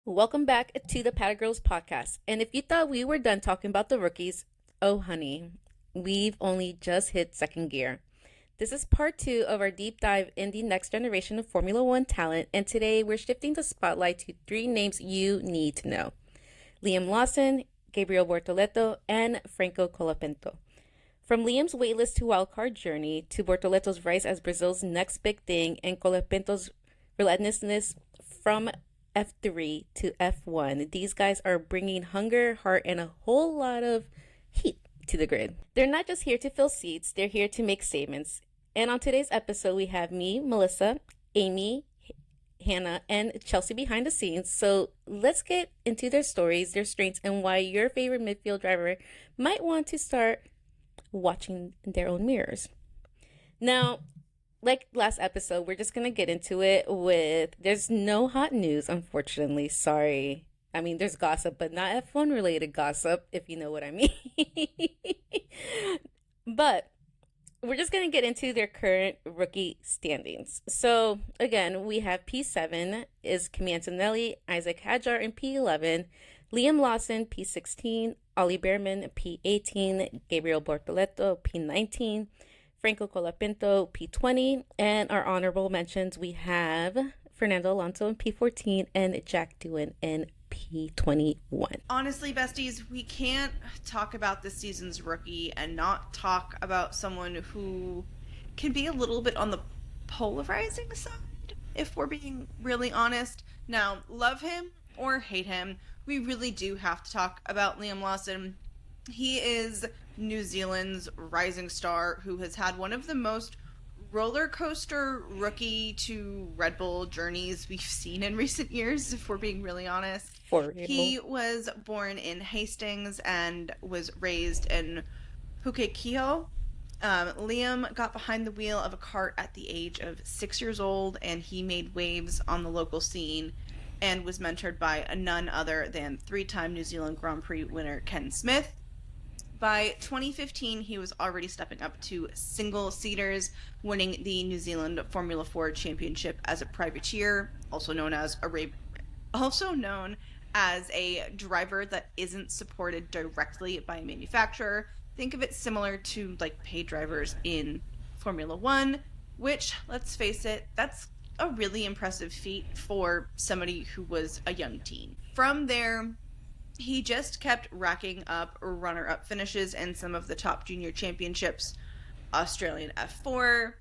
Welcome back to the Paddock Girls Podcast. And if you thought we were done talking about the rookies, oh honey, we've only just hit second gear. This is part 2 of our deep dive in the next generation of Formula One talent, and today we're shifting the spotlight to 3 names you need to know: Liam Lawson, Gabriel Bortoleto, and Franco Colapinto. From Liam's waitlist to wildcard journey, to Bortoleto's rise as Brazil's next big thing, and Colapinto's relentlessness from F3 to F1, these guys are bringing hunger, heart, and a whole lot of heat to the grid. They're not just here to fill seats, they're here to make statements. And on today's episode, we have me, Melissa, Amy, Hanna, and Chelsea behind the scenes. So let's get into their stories, their strengths, and why your favorite midfield driver might want to start watching their own mirrors. Now, like last episode, we're just going to get into it there's no hot news, unfortunately. Sorry. I mean, there's gossip, but not F1 related gossip, if you know what I mean. But we're just going to get into their current rookie standings. So again, we have P7 is Kimi Antonelli, Isaac Hadjar in P11, Liam Lawson, P16, Ollie Behrman, P18, Gabriel Bortoleto, P19, Franco Colapinto, P20, and our honorable mentions, we have Fernando Alonso in P14 and Jack Doohan in P21. Honestly, besties, we can't talk about this season's rookie and not talk about someone who can be a little bit on the polarizing side, if we're being really honest. Now, love him or hate him, we really do have to talk about Liam Lawson. He is New Zealand's rising star who has had one of the most roller coaster rookie to Red Bull journeys we've seen in recent years, if we're being really honest. He was born in Hastings and was raised in Pukekohe. Liam got behind the wheel of a kart at the age of 6 years old, and he made waves on the local scene and was mentored by none other than 3-time New Zealand Grand Prix winner Ken Smith. By 2015, he was already stepping up to single-seaters, winning the New Zealand Formula 4 Championship as a privateer, also known as a driver that isn't supported directly by a manufacturer. Think of it similar to like paid drivers in Formula 1, which, let's face it, that's a really impressive feat for somebody who was a young teen. From there, he just kept racking up runner-up finishes in some of the top junior championships: Australian F4,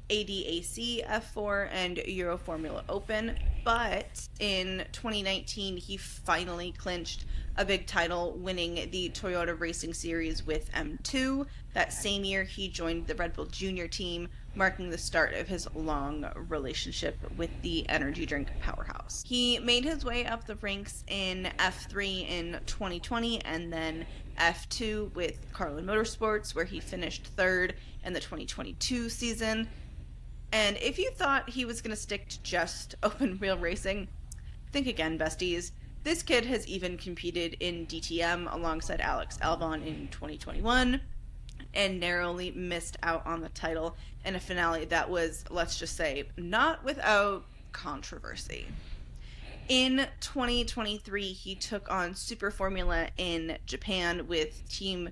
ADAC F4, and Euro Formula Open. But in 2019, he finally clinched a big title, winning the Toyota Racing Series with M2. That same year, he joined the Red Bull Junior team, marking the start of his long relationship with the energy drink powerhouse. He made his way up the ranks in F3 in 2020 and then F2 with Carlin Motorsports, where he finished third in the 2022 season. And if you thought he was going to stick to just open wheel racing, think again, besties. This kid has even competed in DTM alongside Alex Albon in 2021 and narrowly missed out on the title in a finale that was, let's just say, not without controversy. In 2023, he took on Super Formula in Japan with Team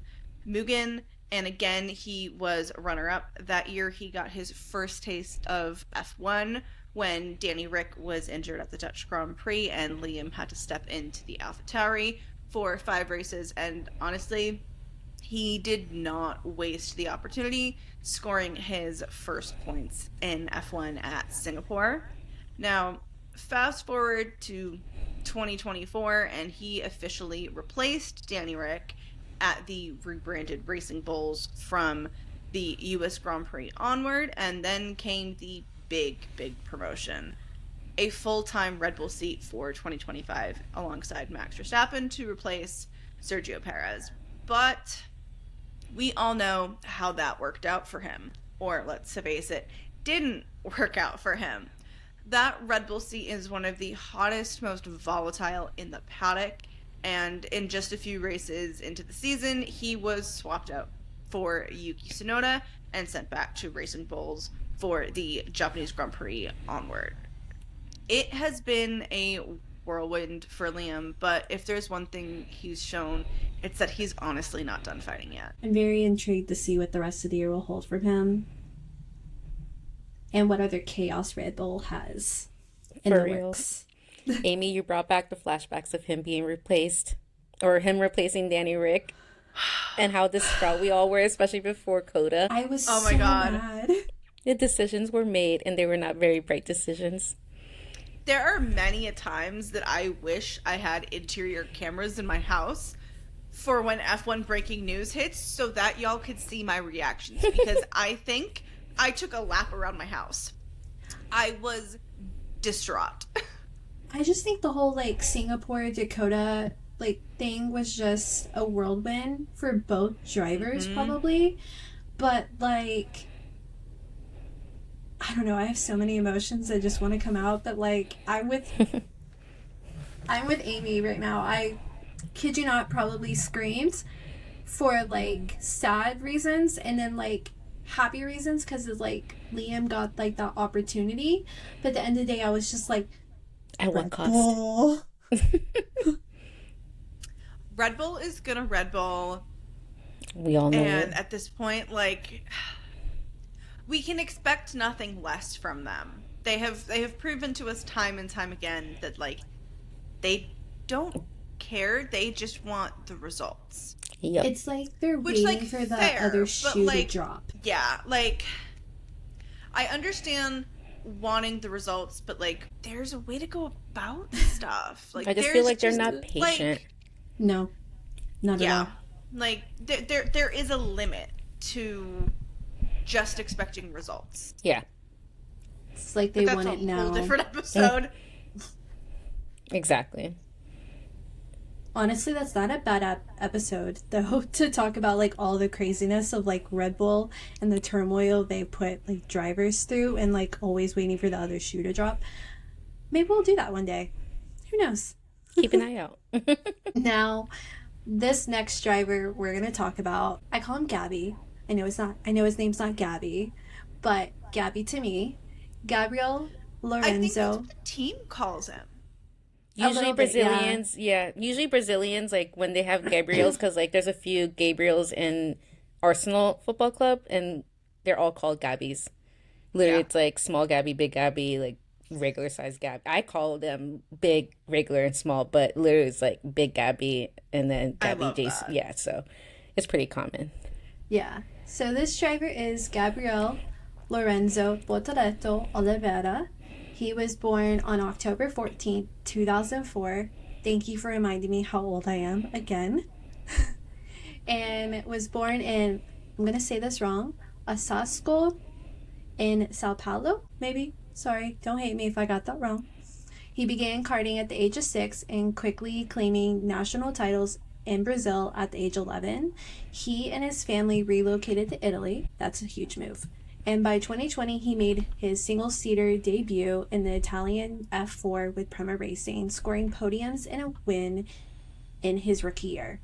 Mugen, and again, he was runner-up. That year, he got his first taste of F1 when Danny Rick was injured at the Dutch Grand Prix, and Liam had to step into the AlphaTauri for 5 races, and honestly, he did not waste the opportunity, scoring his first points in F1 at Singapore. Now, fast forward to 2024, and he officially replaced Danny Rick at the rebranded Racing Bulls from the US Grand Prix onward, and then came the big promotion: a full-time Red Bull seat for 2025 alongside Max Verstappen to replace Sergio Perez. But we all know how that worked out for him, or let's face it, didn't work out for him. That Red Bull seat is one of the hottest, most volatile in the paddock, and in just a few races into the season, he was swapped out for Yuki Tsunoda and sent back to Racing Bulls for the Japanese Grand Prix onward. It has been a whirlwind for Liam, but if there's one thing he's shown, it's that he's honestly not done fighting yet. I'm very intrigued to see what the rest of the year will hold for him and what other chaos Red Bull has in For the real. works. Amy, you brought back the flashbacks of him being replaced, or him replacing Danny Rick, and how distraught we all were, especially before Coda. I was Oh my so God. mad. The decisions were made, and they were not very bright decisions. There are many a times that I wish I had interior cameras in my house for when F1 breaking news hits so that y'all could see my reactions, because I think I took a lap around my house. I was distraught. I just think the whole like Singapore Dakota like thing was just a whirlwind for both drivers probably, but like I don't know, I have so many emotions that just want to come out, but like I'm with Amy right now. I kid you not, probably screamed for like sad reasons and then like happy reasons because it's like Liam got like that opportunity, but at the end of the day I was just like, At what Red cost? Bull. Red Bull is gonna Red Bull, We all know and it. at this point, like, we can expect nothing less from them. They have proven to us time and time again that like they don't care. They just want the results. Yep. It's like they're Which, waiting like, for the fair, other but, shoe like, to drop. Yeah, like, I understand wanting the results, but like there's a way to go about stuff. Like I just there's feel like they're just, not patient. No, not at all. Like there is a limit to just expecting results. Yeah, It's like But they that's want a it whole now. different episode. exactly. Honestly, that's not a bad episode, though, to talk about like all the craziness of like Red Bull and the turmoil they put like drivers through and like always waiting for the other shoe to drop. Maybe we'll do that one day. Who knows? Keep an eye out. Now, this next driver we're gonna talk about, I call him Gabi. I know his name's not Gabi, but Gabi to me, Gabriel I think that's Lorenzo. what the team calls him. Usually little bit, yeah. Brazilians, usually Brazilians, like when they have Gabriels, because like there's a few Gabriels in Arsenal Football Club, and they're all called Gabis. Literally, Yeah. it's like small Gabi, big Gabi, like regular size Gabi. I call them big, regular, and small, but literally it's like big Gabi and then I Gabi love Jason. that. Yeah, so it's pretty common. Yeah. So this driver is Gabriel Lorenzo Bortoleto Oliveira. He was born on October 14th, 2004. Thank you for reminding me how old I am again. And was born in, I'm going to say this wrong, Osasco in Sao Paulo, maybe. Sorry, don't hate me if I got that wrong. He began karting at the age of 6 and quickly claiming national titles in Brazil at the age of 11. He and his family relocated to Italy. That's a huge move. And by 2020, he made his single-seater debut in the Italian F4 with Prema Racing, scoring podiums and a win in his rookie year.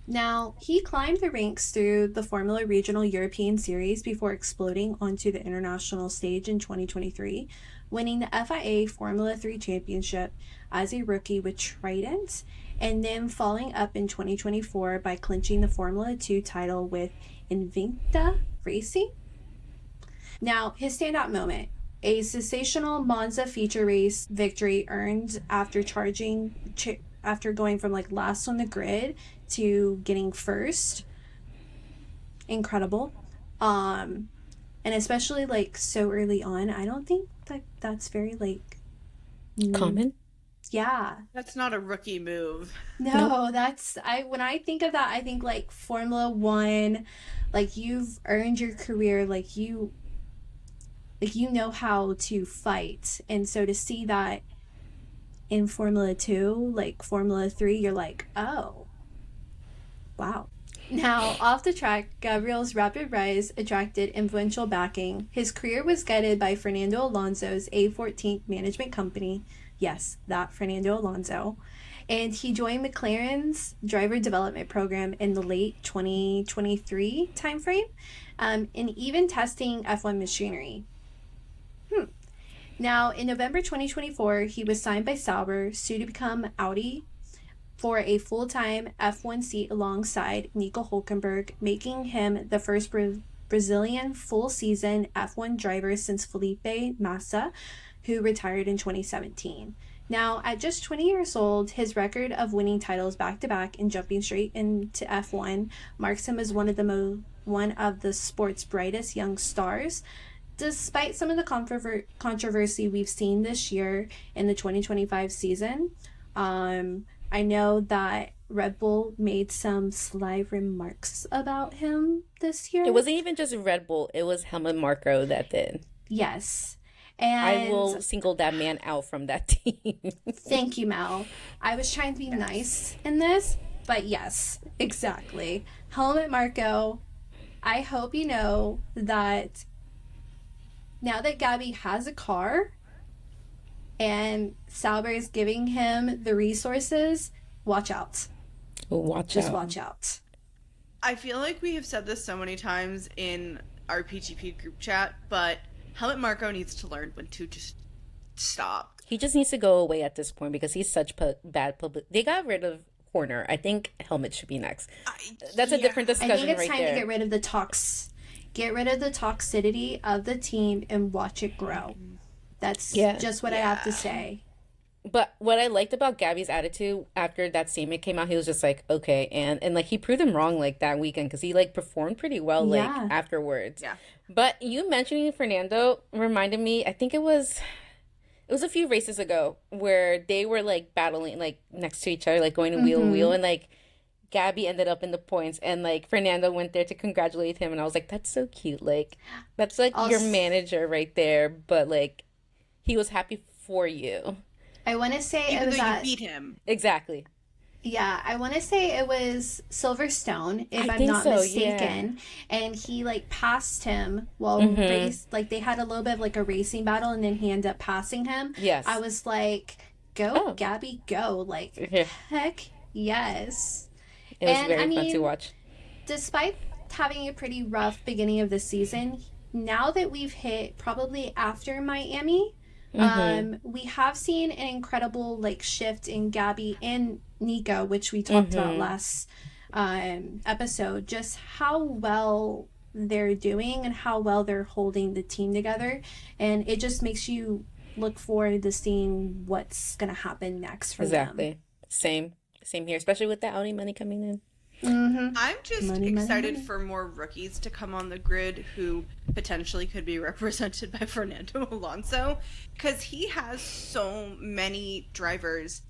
Now, he climbed the ranks through the Formula Regional European Series before exploding onto the international stage in 2023, winning the FIA Formula 3 Championship as a rookie with Trident, and then following up in 2024 by clinching the Formula 2 title with Invicta Racing. Now, his standout moment, a sensational Monza feature race victory earned after after going from like last on the grid to getting first. Incredible. And especially like so early on, I don't think that that's very like Common? yeah. That's not a rookie move. No, when I think of that, I think like Formula 1, like you've earned your career, like you know how to fight. And so to see that in Formula 2, like Formula 3, you're like, oh, wow. Now, off the track, Gabriel's rapid rise attracted influential backing. His career was guided by Fernando Alonso's A14 management company. Yes, that Fernando Alonso. And he joined McLaren's driver development program in the late 2023 timeframe, and even testing F1 machinery. Now, in November 2024, he was signed by Sauber, soon to become Audi, for a full-time F1 seat alongside Nico Hülkenberg, making him the first Brazilian full-season F1 driver since Felipe Massa, who retired in 2017. Now, at just 20 years old, his record of winning titles back-to-back and jumping straight into F1 marks him as one of the sport's brightest young stars. Despite some of the controversy we've seen this year in the 2025 season, I know that Red Bull made some sly remarks about him this year. It wasn't even just Red Bull. It was Helmut Marko that did. Yes. And I will single that man out from that team. Thank you, Mel. I was trying to be nice in this, but yes, exactly. Helmut Marko, I hope you know that now that Gabi has a car and Sauber is giving him the resources, watch out. Just watch out. I feel like we have said this so many times in our PGP group chat, but Helmut Marko needs to learn when to just stop. He just needs to go away at this point because he's such bad public. They got rid of Horner. I think Helmut should be next. That's a different discussion right there. I think it's time to get rid of the Get rid of the toxicity of the team and watch it grow. That's just what I have to say. But what I liked about Gabi's attitude after that statement came out, he was just like, okay. And like, he proved him wrong, like, that weekend because he, like, performed pretty well, like, afterwards. Yeah. But you mentioning Fernando reminded me, I think it was a few races ago where they were, like, battling, like, next to each other, like, going wheel to wheel. And, like, Gabi ended up in the points and, like, Fernando went there to congratulate him. And I was like, that's so cute. Like, that's, like, your manager right there. But, like, he was happy for you. I want to say even though you beat him. Exactly. Yeah, I want to say it was Silverstone, if I'm not mistaken. Yeah. And he, like, passed him while like, they had a little bit of, like, a racing battle, and then he ended up passing him. Yes. I was like, go, Gabi, go. Like, heck yes. It was very fun to watch. Despite having a pretty rough beginning of the season, now that we've hit probably after Miami, we have seen an incredible, like, shift in Gabi and Nico, which we talked about last episode, just how well they're doing and how well they're holding the team together. And it just makes you look forward to seeing what's going to happen next for them. Same here, especially with the Audi money coming in. I'm just excited for more rookies to come on the grid who potentially could be represented by Fernando Alonso, because he has so many drivers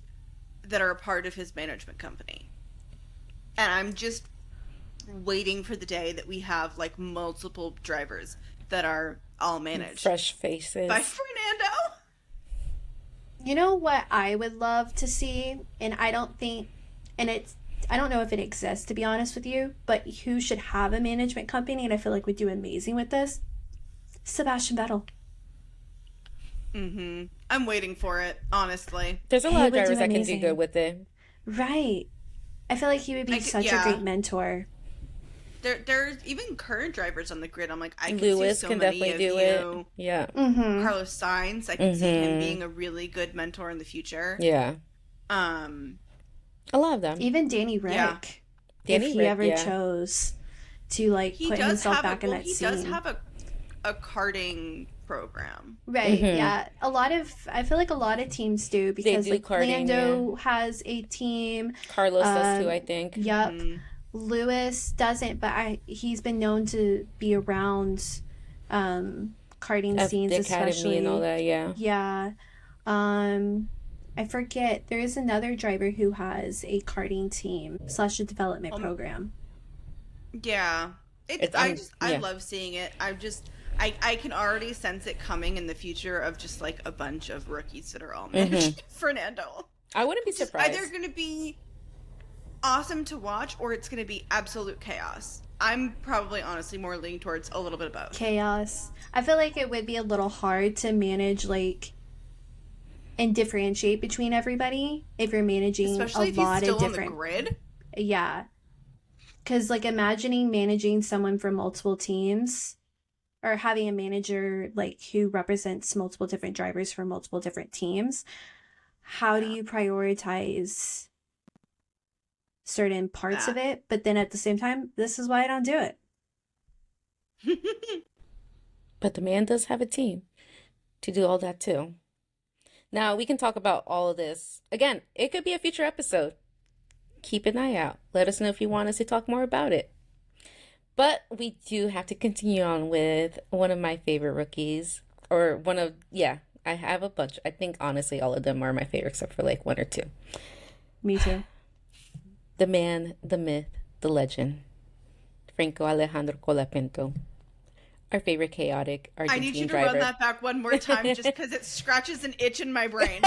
that are a part of his management company. And I'm just waiting for the day that we have, like, multiple drivers that are all managed. Fresh faces. By Fernando. You know what I would love to see, and I don't know if it exists, to be honest with you, but who should have a management company, and I feel like would do amazing with this? Sebastian Vettel. I'm waiting for it, honestly. There's a lot of drivers that can do good with it. Right. I feel like he would be such a great mentor. There's even current drivers on the grid. I'm like, I can Lewis see so can many definitely of do you. It. Yeah. Carlos Sainz, I can see him being a really good mentor in the future. Yeah. A lot of them. Even Danny Rick. If he ever chose to, like, put himself back in that scene. He does have a karting program. Right, yeah. I feel like a lot of teams do, because, like, karting, Lando has a team. Carlos does too, I think. Yep. Lewis doesn't, but he's been known to be around karting scenes, especially. And all that, yeah. Yeah. I forget. There is another driver who has a karting team / a development program. Yeah. I love seeing it. I can already sense it coming in the future of just, like, a bunch of rookies that are all managed. Fernando. I wouldn't be surprised. It's either going to be awesome to watch or it's going to be absolute chaos. I'm probably honestly more leaning towards a little bit of both. Chaos. I feel like it would be a little hard to manage, like, and differentiate between everybody if you're managing especially a lot of different. On the grid. Yeah, because, like, imagining managing someone from multiple teams, or having a manager like who represents multiple different drivers for multiple different teams, how do you prioritize certain parts of it? But then at the same time, this is why I don't do it. But the man does have a team to do all that too. Now, we can talk about all of this. Again, it could be a future episode. Keep an eye out. Let us know if you want us to talk more about it. But we do have to continue on with one of my favorite rookies. Or I have a bunch. I think, honestly, all of them are my favorite, except for like one or two. Me too. The man, the myth, the legend. Franco Colapinto. Our favorite chaotic Argentine driver. I need you to run that back one more time just because it scratches an itch in my brain.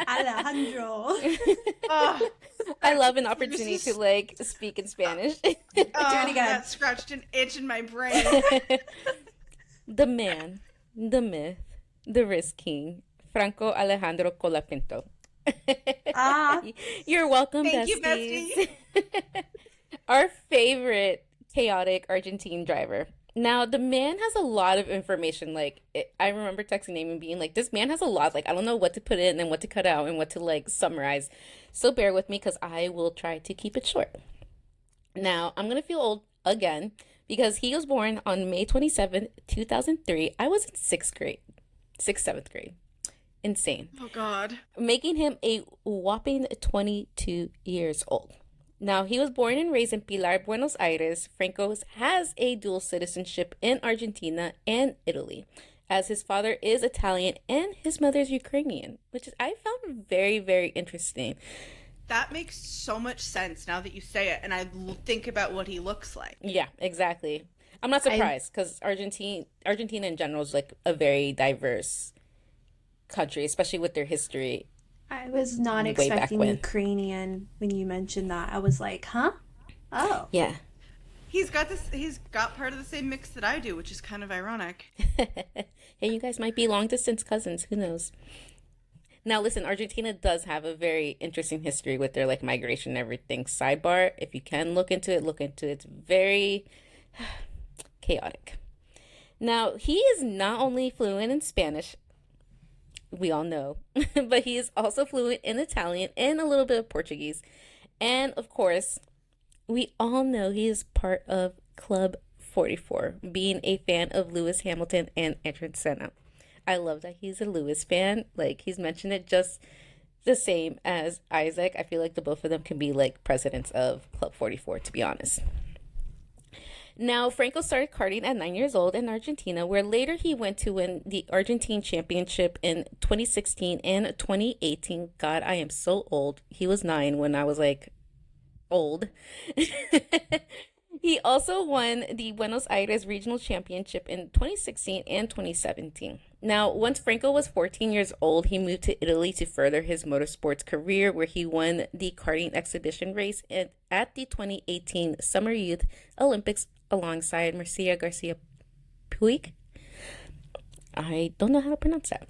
Alejandro. I love an opportunity to like speak in Spanish. Do it again. That scratched an itch in my brain. The man, the myth, the risk king, Franco Alejandro Colapinto. You're welcome, Thank besties. you, bestie. Our favorite chaotic Argentine driver. Now, the man has a lot of information. I remember texting him and being like, this man has a lot. Like, I don't know what to put in and what to cut out and what to, like, summarize. So bear with me because I will try to keep it short. Now, I'm going to feel old again because he was born on May 27th, 2003. I was in 7th grade. Insane. Oh, God. Making him a whopping 22 years old. Now, he was born and raised in Pilar, Buenos Aires. Franco has a dual citizenship in Argentina and Italy, as his father is Italian and his mother is Ukrainian, which I found very, very interesting. That makes so much sense now that you say it, and I think about what he looks like. Yeah, exactly. I'm not surprised, because Argentina in general is like a very diverse country, especially with their history. I was not expecting Ukrainian when you mentioned that. I was like, huh? Oh. Yeah. He's got part of the same mix that I do, which is kind of ironic. Hey, you guys might be long distance cousins. Who knows? Now, listen, Argentina does have a very interesting history with their like migration and everything. Sidebar, if you can look into it. It's very chaotic. Now, he is not only fluent in Spanish, we all know, but he is also fluent in Italian and a little bit of Portuguese. And of course, we all know he is part of Club 44, being a fan of Lewis Hamilton and Ayrton Senna. I love that he's a Lewis fan. Like, he's mentioned it just the same as Isaac. I feel like the both of them can be like presidents of Club 44, to be honest. Now, Franco started karting at 9 years old in Argentina, where later he went to win the Argentine Championship in 2016 and 2018. God, I am so old. He was 9 when I was like old. He also won the Buenos Aires Regional Championship in 2016 and 2017. Now, once Franco was 14 years old, he moved to Italy to further his motorsports career, where he won the karting exhibition race at the 2018 Summer Youth Olympics alongside Marcia Garcia Puig. I don't know how to pronounce that.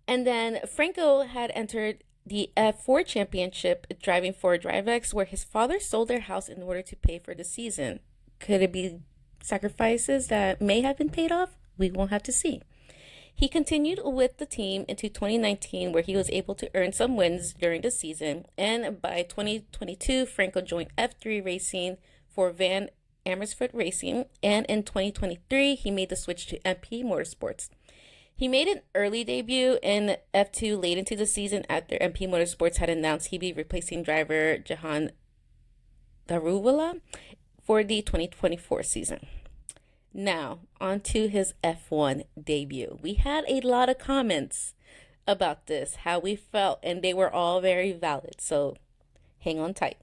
And then Franco had entered the F4 Championship driving for DriveX, where his father sold their house in order to pay for the season. Could it be sacrifices that may have been paid off? We won't have to see. He continued with the team into 2019, where he was able to earn some wins during the season. And by 2022, Franco joined F3 Racing for Van Amersfoort Racing. And in 2023, he made the switch to MP Motorsports. He made an early debut in F2 late into the season after MP Motorsports had announced he'd be replacing driver Jahan Daruvala for the 2024 season. Now, on to his F1 debut. We had a lot of comments about this, how we felt, and they were all very valid, so hang on tight.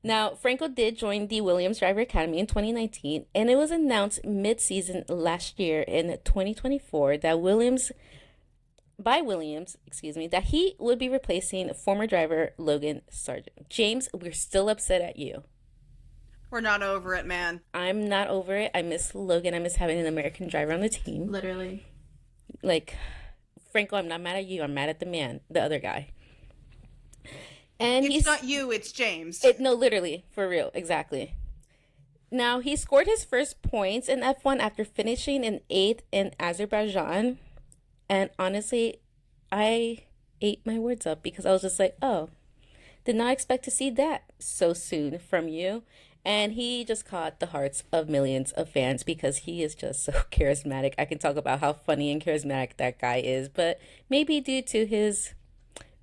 Now, Franco did join the Williams Driver Academy in 2019, and it was announced mid-season last year in 2024 that that he would be replacing former driver Logan Sargent. James, we're still upset at you. We're not over it, man. I'm not over it. I miss Logan. I miss having an American driver on the team. Literally. Like, Franco, I'm not mad at you. I'm mad at the man, the other guy. And it's not you, it's James. No, literally, for real, exactly. Now, he scored his first points in F1 after finishing in 8th in Azerbaijan. And honestly, I ate my words up because I was just like, oh, did not expect to see that so soon from you. And he just caught the hearts of millions of fans because he is just so charismatic. I can talk about how funny and charismatic that guy is, but maybe due to his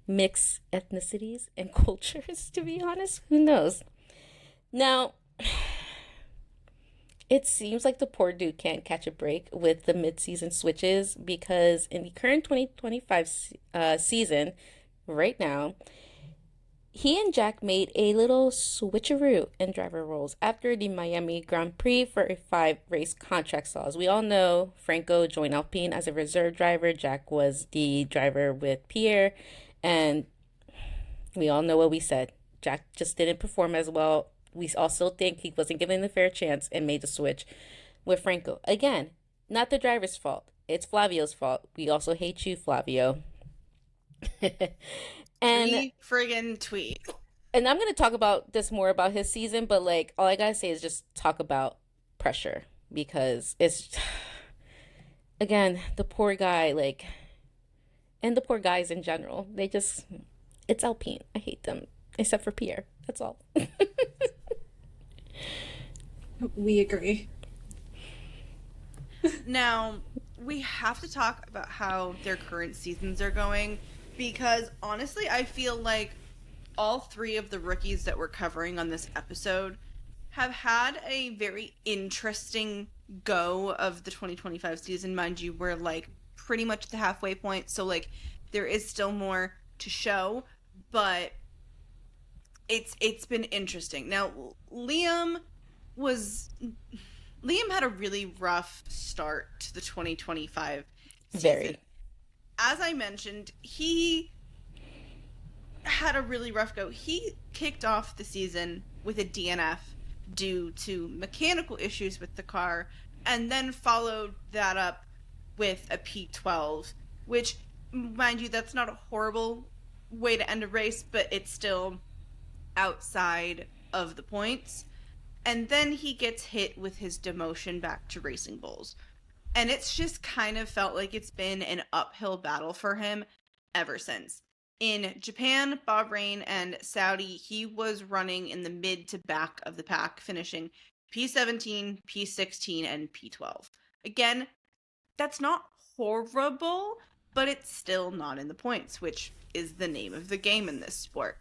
mixed ethnicities and cultures, to be honest, who knows? Now, it seems like the poor dude can't catch a break with the mid-season switches because in the current 2025 season, right now, he and Jack made a little switcheroo in driver roles after the Miami Grand Prix for a 5-race contract clause. We all know Franco joined Alpine as a reserve driver. Jack was the driver with Pierre, and we all know what we said. Jack just didn't perform as well. We also think he wasn't given a fair chance and made the switch with Franco. Again, not the driver's fault. It's Flavio's fault. We also hate you, Flavio. And friggin' tweet. And I'm gonna talk about this more about his season, but like all I gotta say is just talk about pressure because it's again the poor guy, like, and the poor guys in general. It's Alpine. I hate them, except for Pierre. That's all. We agree. Now, we have to talk about how their current seasons are going because honestly, I feel like all three of the rookies that we're covering on this episode have had a very interesting go of the 2025 season. Mind you, we're like pretty much the halfway point, so like there is still more to show, but it's been interesting. Now, Liam had a really rough start to the 2025 season. Very. As I mentioned, he had a really rough go. He kicked off the season with a DNF due to mechanical issues with the car, and then followed that up with a P12, which, mind you, that's not a horrible way to end a race, but it's still outside of the points. And then he gets hit with his demotion back to Racing Bulls. And it's just kind of felt like it's been an uphill battle for him ever since. In Japan, Bahrain, and Saudi, he was running in the mid to back of the pack, finishing P17, P16, and P12. Again, that's not horrible, but it's still not in the points, which is the name of the game in this sport.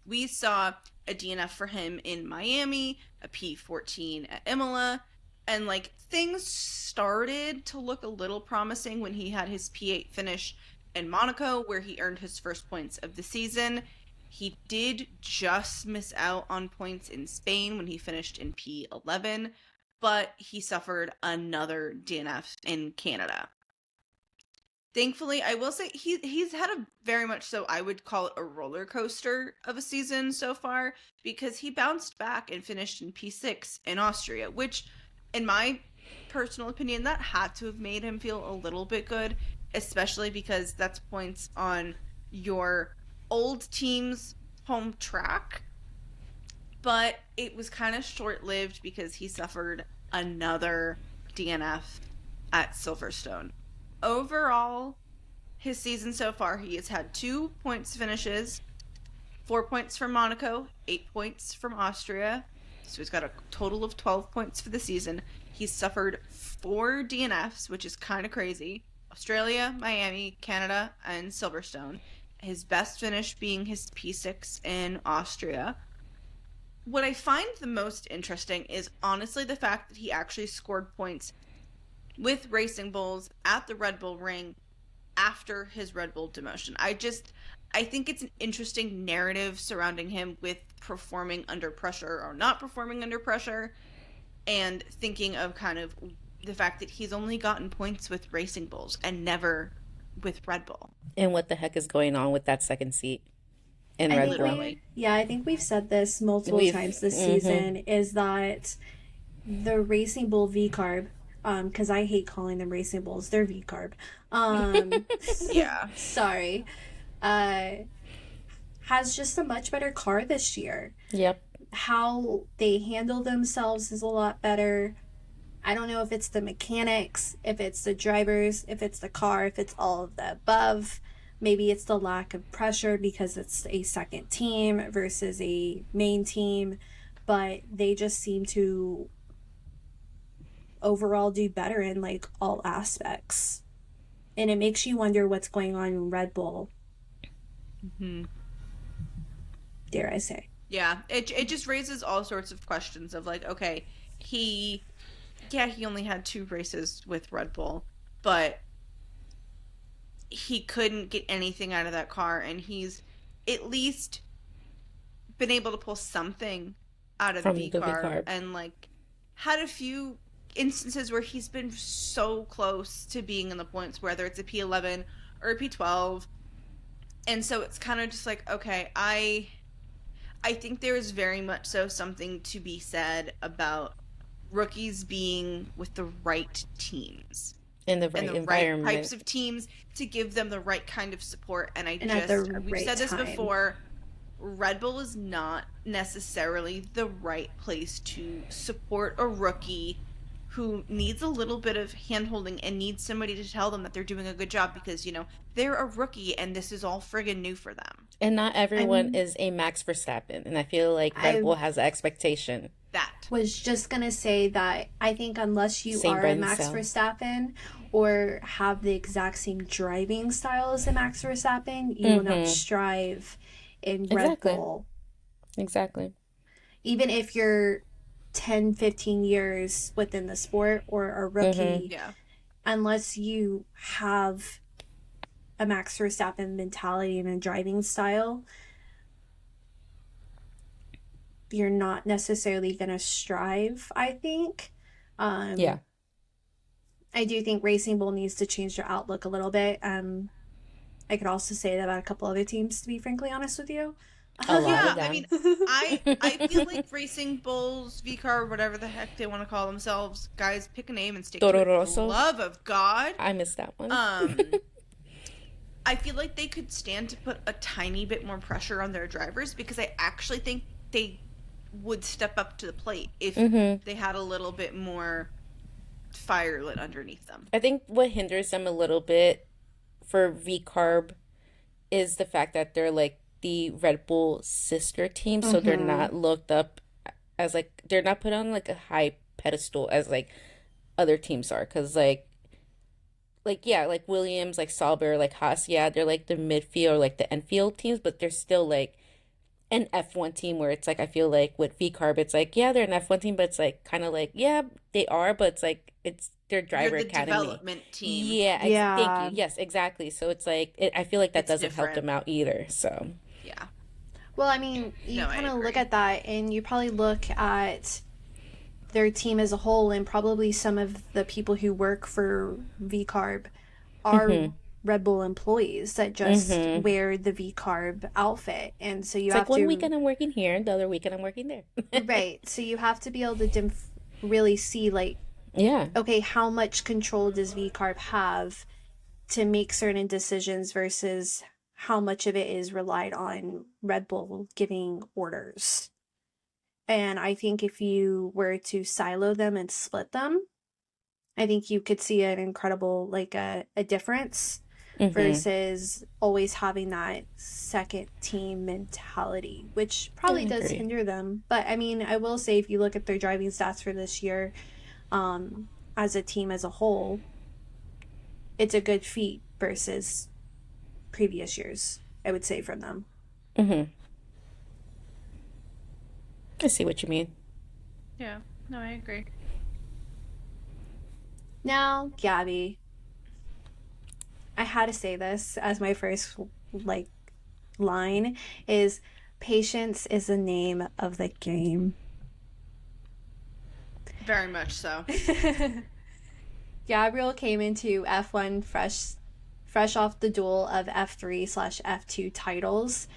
We saw a DNF for him in Miami, a P14 at Imola, and like things started to look a little promising when he had his P8 finish in Monaco, where he earned his first points of the season. He did just miss out on points in Spain when he finished in P11, but he suffered another DNF in Canada. Thankfully, I will say he's had a very much so, I would call it a roller coaster of a season so far, because he bounced back and finished in P6 in Austria, which, in my personal opinion, that had to have made him feel a little bit good, especially because that's points on your old team's home track. But it was kind of short-lived because he suffered another DNF at Silverstone. Overall, his season so far, he has had 2 points finishes, 4 points from Monaco, 8 points from Austria. So he's got a total of 12 points for the season. He's suffered 4 DNFs, which is kind of crazy. Australia, Miami, Canada, and Silverstone. His best finish being his P6 in Austria. What I find the most interesting is honestly the fact that he actually scored points with Racing Bulls at the Red Bull Ring after his Red Bull demotion. I think it's an interesting narrative surrounding him with performing under pressure or not performing under pressure, and thinking of kind of the fact that he's only gotten points with Racing Bulls and never with Red Bull. And what the heck is going on with that second seat in Red Bull? Yeah, I think we've said this multiple times this season, is that the Racing Bull V-Carb, because I hate calling them Racing Bulls, they're V-Carb. Yeah. Sorry. Has just a much better car this year. Yep. how they handle themselves is a lot better. I don't know if it's the mechanics, if it's the drivers, if it's the car, if it's all of the above. Maybe it's the lack of pressure because it's a second team versus a main team, but they just seem to overall do better in like all aspects. And it makes you wonder what's going on in Red Bull. Dare I say. Yeah, it just raises all sorts of questions of like, okay, he only had 2 races with Red Bull, but he couldn't get anything out of that car, and he's at least been able to pull something out of the V-carb, and like had a few instances where he's been so close to being in the points, whether it's a P11 or a P12. And so it's kind of just like, okay, I think there is very much so something to be said about rookies being with the right teams. In the right environment. Right types of teams to give them the right kind of support. And we've said this before, Red Bull is not necessarily the right place to support a rookie who needs a little bit of hand-holding and needs somebody to tell them that they're doing a good job because, you know, they're a rookie and this is all friggin' new for them. And not everyone is a Max Verstappen. And I feel like Red Bull has an expectation. That. Was just going to say that I think unless you are a Max Verstappen or have the exact same driving style as a Max Verstappen, you will not strive in Red Bull. Exactly. Even if you're 10, 15 years within the sport or a rookie, unless you have a Max Verstappen mentality and a driving style, you're not necessarily going to strive, I think. I do think Racing Bull needs to change their outlook a little bit. I could also say that about a couple other teams, to be frankly honest with you. I mean, I feel like Racing Bulls, V-Car, whatever the heck they want to call themselves, guys, pick a name and stick to it. For the love of God. I missed that one. I feel like they could stand to put a tiny bit more pressure on their drivers because I actually think they would step up to the plate if they had a little bit more fire lit underneath them. I think what hinders them a little bit for V-Carb is the fact that they're like the Red Bull sister team, so they're not looked up as like, they're not put on like a high pedestal as like other teams are, because like Williams, like Sauber, like Haas, they're like the midfield or like the infield teams, but they're still like an F1 team where it's like, I feel like with V-Carb, it's like, they're an F1 team, but it's like kind of like, they are, but it's like, it's their driver academy. Development team. Thank you. Yes, exactly. So it's like, I feel like that doesn't help them out either, so. Yeah. Well, I mean, you kind of look at that and you probably look at their team as a whole, and probably some of the people who work for V-Carb are Red Bull employees that just wear the V-Carb outfit. And so you have like one weekend I'm working here, the other weekend I'm working there. Right. So you have to be able to really see like, okay, how much control does V-Carb have to make certain decisions versus how much of it is relied on Red Bull giving orders. And I think if you were to silo them and split them, I think you could see an incredible, like a difference versus always having that second team mentality, which probably does hinder them. But I mean, I will say if you look at their driving stats for this year, as a team as a whole, it's a good feat versus previous years, I would say, from them. I see what you mean. Yeah, no, I agree. Now, Gabi, I had to say this as my first line is, patience is the name of the game. Very much so. Gabriel came into F1 fresh off the duel of F3/F2 titles,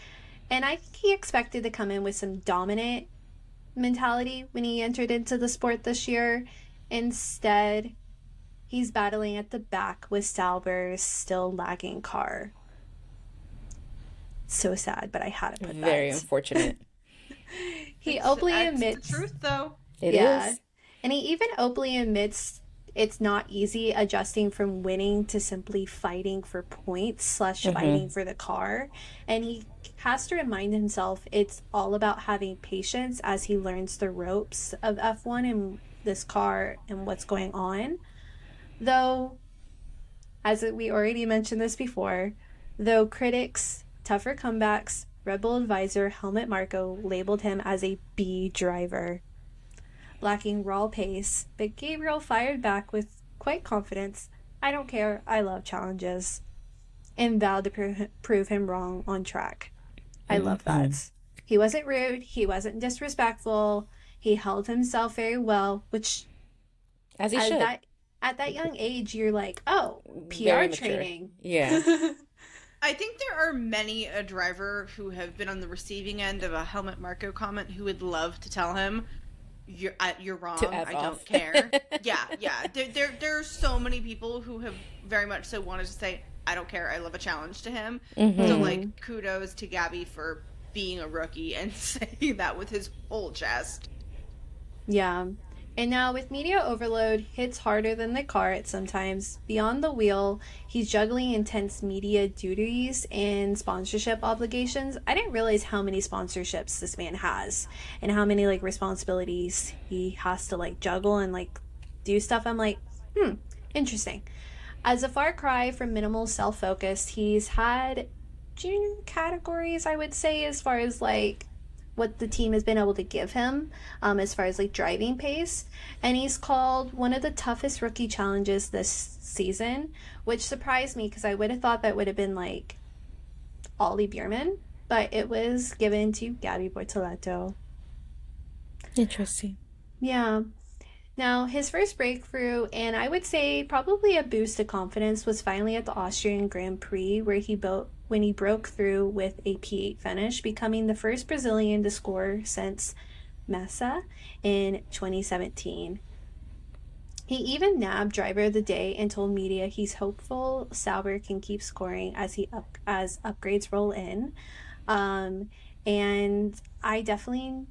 and I think he expected to come in with some dominant mentality when he entered into the sport this year. Instead, he's battling at the back with Sauber's still lagging car. So sad, but I had to put that. Very unfortunate. He openly That's admits the truth, though. It yeah. is. And he even openly admits it's not easy adjusting from winning to simply fighting for points slash fighting for the car. And he has to remind himself it's all about having patience as he learns the ropes of F1 and this car and what's going on. Though, as we already mentioned this before, though critics, tougher comebacks, Red Bull advisor Helmut Marko labeled him as a B driver, lacking raw pace, but Gabriel fired back with quite confidence, "I don't care, I love challenges," and vowed to prove him wrong on track. I love that. He wasn't rude, he wasn't disrespectful, he held himself very well, which As he should. at that young age, you're like, oh, PR Very mature. training. Yeah. I think there are many a driver who have been on the receiving end of a Helmut Marko comment who would love to tell him, you're wrong, To F I off. don't care. Yeah. There are so many people who have very much so wanted to say, I don't care, I love a challenge to him. So, like, kudos to Gabi for being a rookie and saying that with his whole chest. Yeah. And now with media overload hits harder than the car at sometimes. Beyond the wheel, he's juggling intense media duties and sponsorship obligations. I didn't realize how many sponsorships this man has and how many like responsibilities he has to like juggle and like do stuff. I'm like, interesting. As a far cry from minimal self-focus, he's had junior categories, I would say, as far as like what the team has been able to give him as far as like driving pace, and he's called one of the toughest rookie challenges this season, which surprised me because I would have thought that would have been like Ollie Bierman, but it was given to Gabi Bortoleto. Interesting. Yeah. Now, his first breakthrough, and I would say probably a boost to confidence, was finally at the Austrian Grand Prix, where when he broke through with a P8 finish, becoming the first Brazilian to score since Massa in 2017. He even nabbed Driver of the Day and told media he's hopeful Sauber can keep scoring as upgrades roll in. And I definitely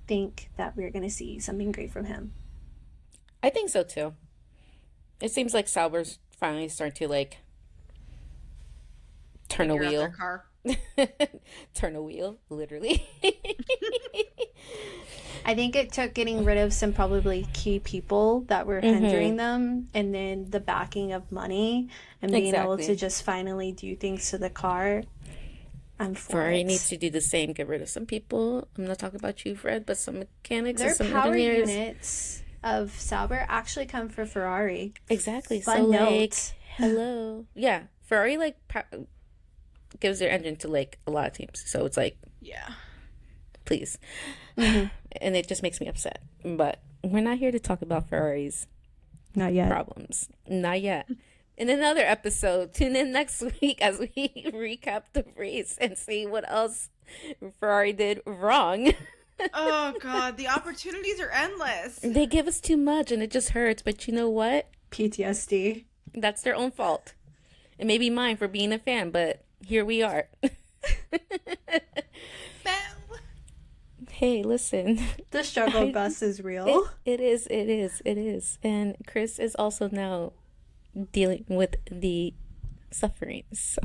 think that we're going to see something great from him. I think so too. It seems like Sauber's finally starting to like turn a Figure out their wheel. car. Turn a wheel, literally. I think it took getting rid of some probably key people that were hindering them, and then the backing of money and being able to just finally do things to the car. I'm for Ferrari it. needs to do the same. Get rid of some people. I'm not talking about you, Fred, but some mechanics Their and some power engineers. units of Sauber actually come from Ferrari. Exactly. Fun so note. like, hello. Yeah, Ferrari like gives their engine to like a lot of teams. So it's like, Yeah. please. And it just makes me upset. But we're not here to talk about Ferrari's Not yet. problems. Not yet. In another episode, tune in next week as we recap the race and see what else Ferrari did wrong. Oh, God. The opportunities are endless. They give us too much and it just hurts. But you know what? PTSD. That's their own fault. It may be mine for being a fan, but here we are. Bell. Hey, listen. The struggle bus is real. It is. And Chris is also now dealing with the suffering. So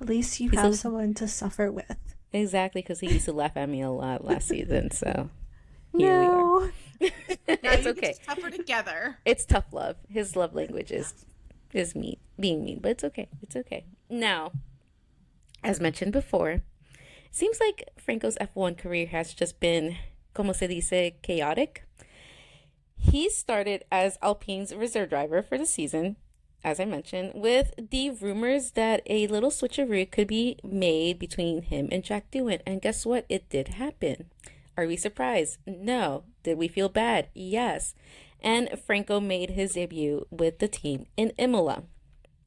At least you He's have a- someone to suffer with. exactly, because he used to laugh at me a lot last season. So here we are. No. Now It's you okay. get to suffer together. It's tough love. His love language is mean, being mean, but it's okay. It's okay. Now, as mentioned before, seems like Franco's F1 career has just been, como se dice, chaotic. He started as Alpine's reserve driver for the season, as I mentioned, with the rumors that a little switcheroo could be made between him and Jack Doohan. And guess what? It did happen. Are we surprised? No. Did we feel bad? Yes. And Franco made his debut with the team in Imola.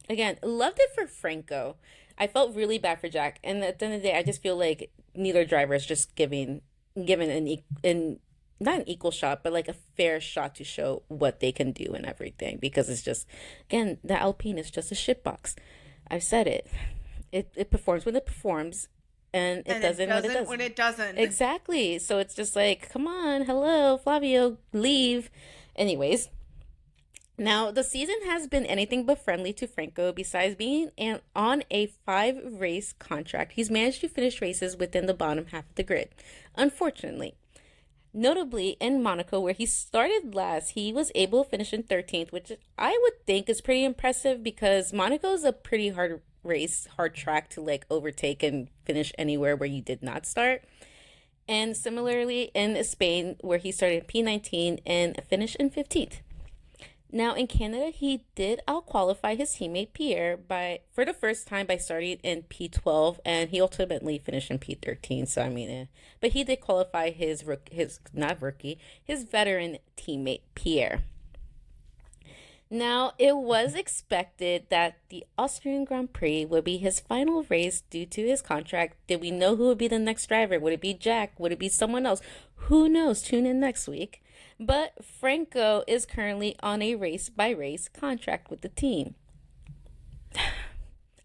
Again, loved it for Franco. I felt really bad for Jack. And at the end of the day, I just feel like neither driver is just given not an equal shot, but like a fair shot to show what they can do and everything. Because it's just, again, the Alpine is just a shitbox. I've said it. It performs when it performs. and it And doesn't, when it doesn't. Exactly. So it's just like, come on, hello, Flavio, leave. Anyways, now the season has been anything but friendly to Franco. Besides being on a 5-race contract, he's managed to finish races within the bottom half of the grid. Unfortunately, notably in Monaco, where he started last, he was able to finish in 13th, which I would think is pretty impressive because Monaco is a pretty hard race, hard track to like overtake and finish anywhere where you did not start. And similarly in Spain, where he started P19 and finished in 15th. Now in Canada, he did out-qualify his teammate Pierre for the first time by starting in P12, and he ultimately finished in P13. So I mean, but he did qualify his veteran teammate Pierre. Now it was expected that the Austrian Grand Prix would be his final race due to his contract. Did we know who would be the next driver? Would it be Jack? Would it be someone else? Who knows? Tune in next week. But Franco is currently on a race-by-race contract with the team.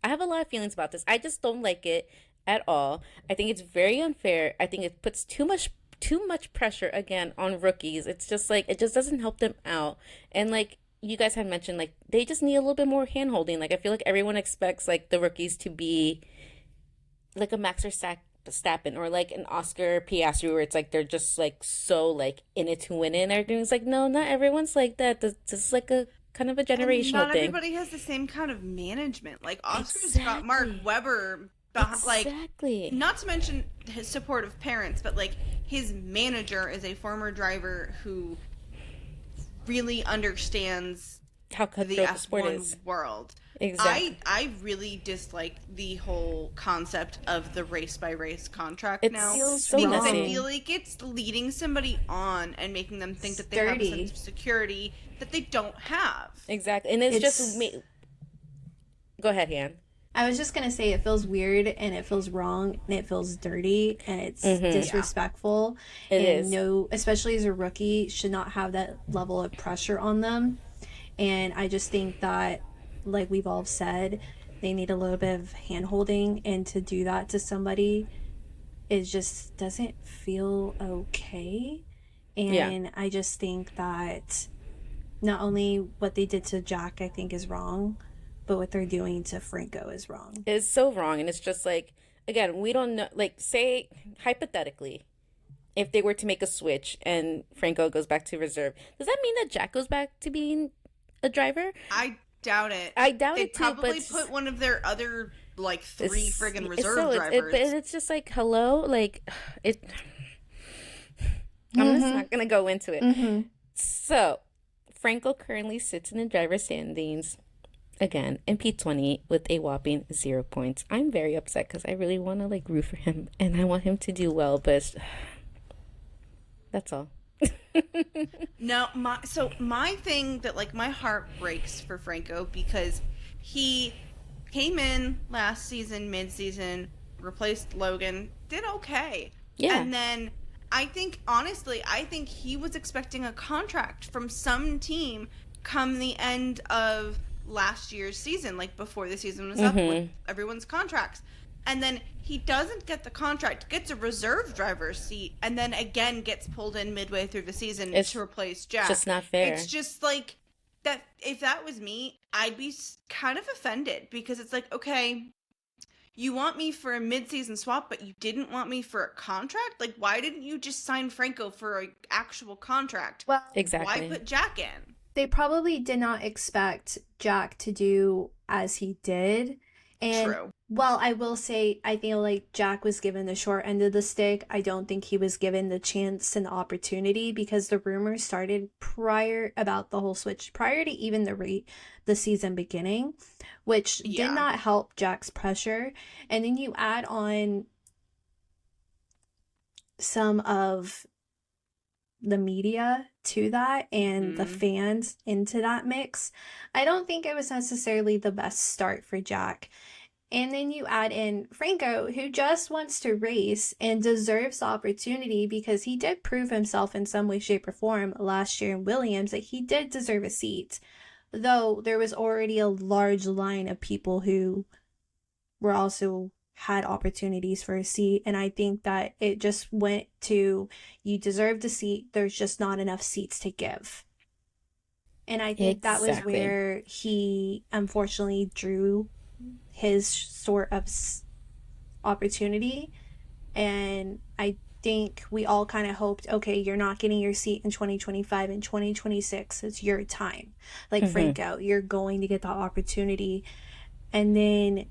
I have a lot of feelings about this. I just don't like it at all. I think it's very unfair. I think it puts too much pressure again on rookies. It's just like, it just doesn't help them out. And like you guys had mentioned, like they just need a little bit more hand-holding. Like I feel like everyone expects like the rookies to be like a Max Verstappen or like an Oscar Piastri, where it's like they're just like so like in it to win it and everything. It's like, no, not everyone's like that. This is like a kind of a generational not thing. Everybody has the same kind of management. Like Oscar's got Mark Webber Exactly. Like, not to mention his supportive parents, but like his manager is a former driver who really understands how the cutthroat the sport F1 is. world. Exactly. I really dislike the whole concept of the race by race contract now. Feels so because I messy. feel like it's leading somebody on and making them think that they have a sense of security that they don't have. Exactly. And it's just me. Go ahead, Han. I was just gonna say it feels weird and it feels wrong and it feels dirty and it's disrespectful. It is. No, especially as a rookie, should not have that level of pressure on them. And I just think that, like we've all said, they need a little bit of hand holding, and to do that to somebody, it just doesn't feel okay. And I just think that not only what they did to Jack, I think, is wrong, but what they're doing to Franco is wrong. It's so wrong. And it's just like, again, we don't know, like, say, hypothetically, if they were to make a switch and Franco goes back to reserve, does that mean that Jack goes back to being a driver? I doubt it. I doubt it too, probably but put one of their other, like, 3 friggin' reserve drivers. But it's just like, hello? Like, it... I'm just not going to go into it. So, Franco currently sits in the driver's standings, again, in P20 with a whopping 0 points. I'm very upset because I really want to, like, root for him, and I want him to do well, but that's all. No, my thing that, like, my heart breaks for Franco because he came in last season, mid-season, replaced Logan, did okay. Yeah. And then I think he was expecting a contract from some team come the end of last year's season, like before the season was up with everyone's contracts. And then he doesn't get the contract, gets a reserve driver's seat, and then again gets pulled in midway through the season to replace Jack. It's just not fair. It's just like that. If that was me, I'd be kind of offended because it's like, okay, you want me for a mid-season swap, but you didn't want me for a contract? Like, why didn't you just sign Franco for an actual contract? Well, exactly. Why put Jack in? They probably did not expect Jack to do as he did. And True. Well, I will say, I feel like Jack was given the short end of the stick. I don't think he was given the chance and the opportunity because the rumors started about the whole switch prior to even the season beginning, which did not help Jack's pressure. And then you add on some of the media to that and the fans into that mix. I don't think it was necessarily the best start for Jack. And then you add in Franco, who just wants to race and deserves the opportunity because he did prove himself in some way, shape, or form last year in Williams that he did deserve a seat. Though there was already a large line of people who were also had opportunities for a seat. And I think that it just went to, you deserve the seat. There's just not enough seats to give. And I think that was where he unfortunately drew his sort of opportunity. And I think we all kind of hoped, okay, you're not getting your seat in 2025, in 2026, it's your time. Like, Franco, you're going to get that opportunity. And then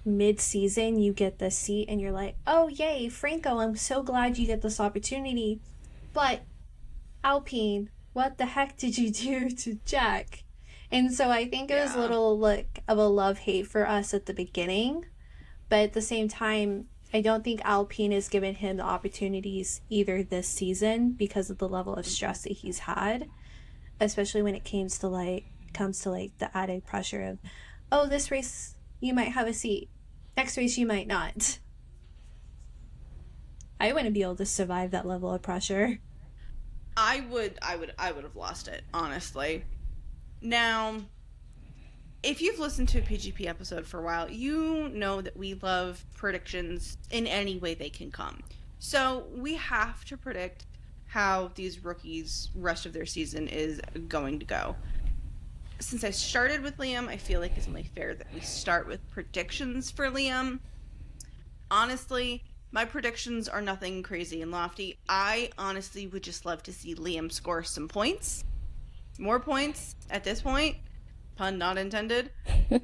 mid-season, you get the seat and you're like, oh, yay, Franco, I'm so glad you get this opportunity. But Alpine, what the heck did you do to Jack? And so I think it was a little like of a love-hate for us at the beginning. But at the same time, I don't think Alpine has given him the opportunities either this season because of the level of stress that he's had, especially when it comes to like the added pressure of, oh, this race you might have a seat, next race you might not. I wouldn't be able to survive that level of pressure. I would have lost it, honestly. Now, if you've listened to a PGP episode for a while, you know that we love predictions in any way they can come. So we have to predict how these rookies' rest of their season is going to go. Since I started with Liam, I feel like it's only fair that we start with predictions for Liam. Honestly, my predictions are nothing crazy and lofty. I honestly would just love to see Liam score some points. More points at this point. Pun not intended.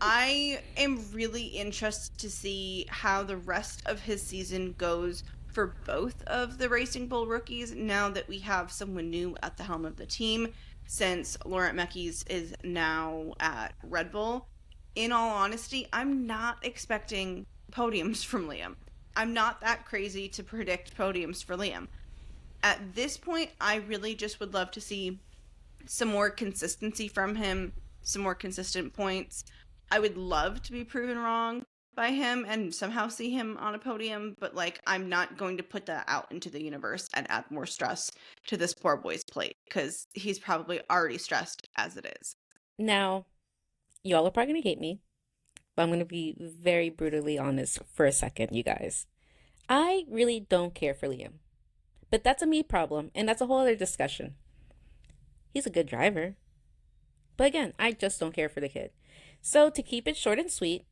I am really interested to see how the rest of his season goes for both of the Racing Bull rookies now that we have someone new at the helm of the team, since Laurent Mekies is now at Red Bull. In all honesty, I'm not expecting podiums from Liam. I'm not that crazy to predict podiums for Liam. At this point, I really just would love to see some more consistency from him, some more consistent points. I would love to be proven wrong by him and somehow see him on a podium, but like, I'm not going to put that out into the universe and add more stress to this poor boy's plate because he's probably already stressed as it is. Now, y'all are probably going to hate me, but I'm going to be very brutally honest for a second, you guys. I really don't care for Liam, but that's a me problem, and that's a whole other discussion. He's a good driver, but again, I just don't care for the kid. So to keep it short and sweet,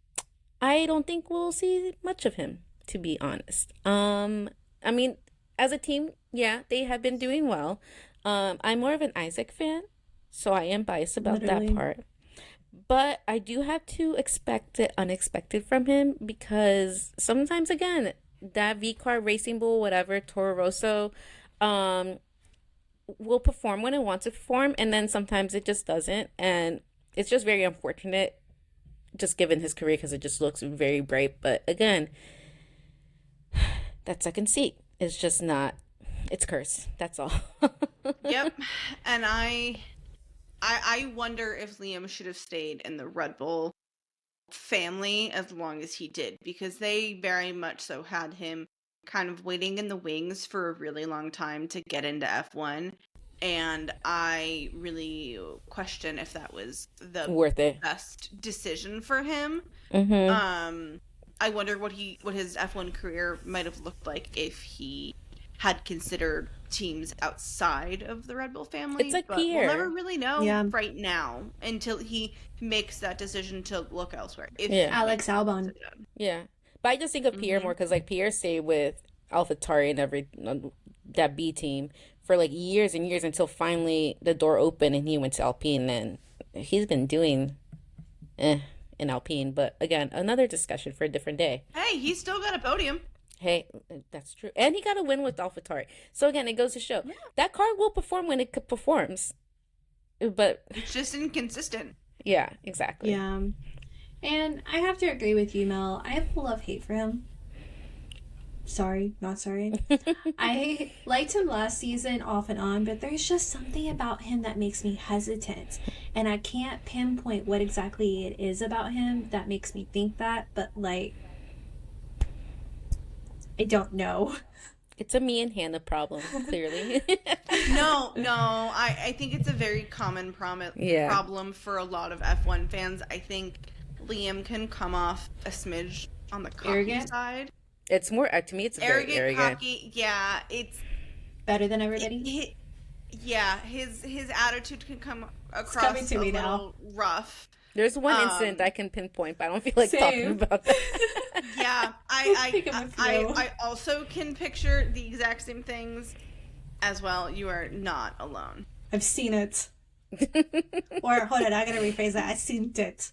I don't think we'll see much of him, to be honest. I mean, as a team, yeah, they have been doing well. I'm more of an Isaac fan, so I am biased about that part. But I do have to expect the unexpected from him because sometimes, again, that V-Car, Racing Bull, whatever, Toro Rosso, will perform when it wants to perform, and then sometimes it just doesn't. And it's just very unfortunate, just given his career, because it just looks very bright. But again, that second seat is just not, it's cursed. That's all. Yep. And I wonder if Liam should have stayed in the Red Bull family as long as he did, because they very much so had him kind of waiting in the wings for a really long time to get into F1. And I really question if that was the worth it best decision for him. Mm-hmm. I wonder what his F1 career might have looked like if he had considered teams outside of the Red Bull family. It's like but Pierre. We'll never really know right now until he makes that decision to look elsewhere. Alex Albon. Yeah. But I just think of Pierre more because like Pierre stayed with AlphaTauri and that B team for like years and years until finally the door opened and he went to Alpine, and he's been doing in Alpine. But again, another discussion for a different day. Hey, he's still got a podium. Hey, that's true. And he got a win with AlphaTauri. So again, it goes to show that car will perform when it performs. But it's just inconsistent. Yeah, exactly. Yeah. And I have to agree with you, Mel. I have a love-hate for him. Sorry, not sorry. I liked him last season off and on, but there's just something about him that makes me hesitant. And I can't pinpoint what exactly it is about him that makes me think that, but like, I don't know. It's a me and Hanna problem, clearly. No, I think it's a very common problem for a lot of F1 fans. I think Liam can come off a smidge on the cocky Arrogant? side. It's more, to me, it's very arrogant. Cocky. Yeah, it's Better than everybody? His attitude can come across coming to a me little rough. There's one incident I can pinpoint, but I don't feel like talking about that. Yeah, I also can picture the exact same things as well. You are not alone. I've seen it. Or, hold on, I gotta rephrase that. I've seen it.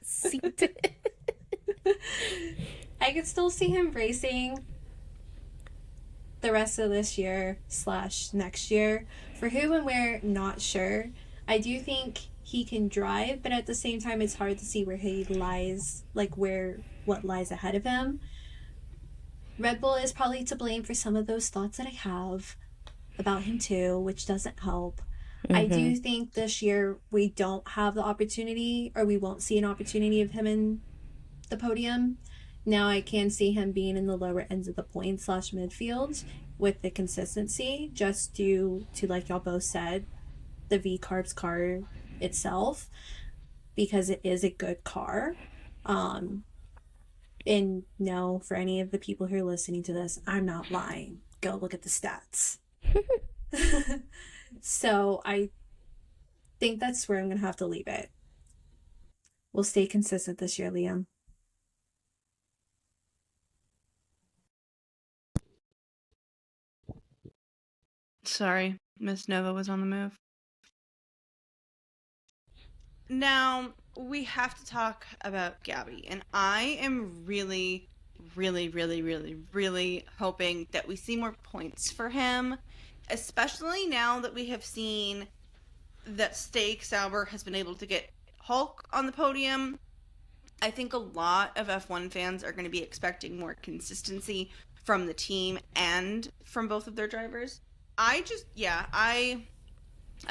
Seen it. I could still see him racing the rest of this year / next year. For who and where, not sure. I do think he can drive, but at the same time, it's hard to see where he lies, like what lies ahead of him. Red Bull is probably to blame for some of those thoughts that I have about him too, which doesn't help. Mm-hmm. I do think this year we don't have the opportunity, or we won't see an opportunity of him in the podium. Now I can see him being in the lower ends of the points / midfield with the consistency, just due to, like y'all both said, the V-Carbs car itself, because it is a good car. And no, for any of the people who are listening to this, I'm not lying. Go look at the stats. So I think that's where I'm going to have to leave it. We'll stay consistent this year, Liam. Sorry, Miss Nova was on the move. Now, we have to talk about Gabi, and I am really, really, really, really, really hoping that we see more points for him, especially now that we have seen that Sauber has been able to get Hulk on the podium. I think a lot of F1 fans are going to be expecting more consistency from the team and from both of their drivers. I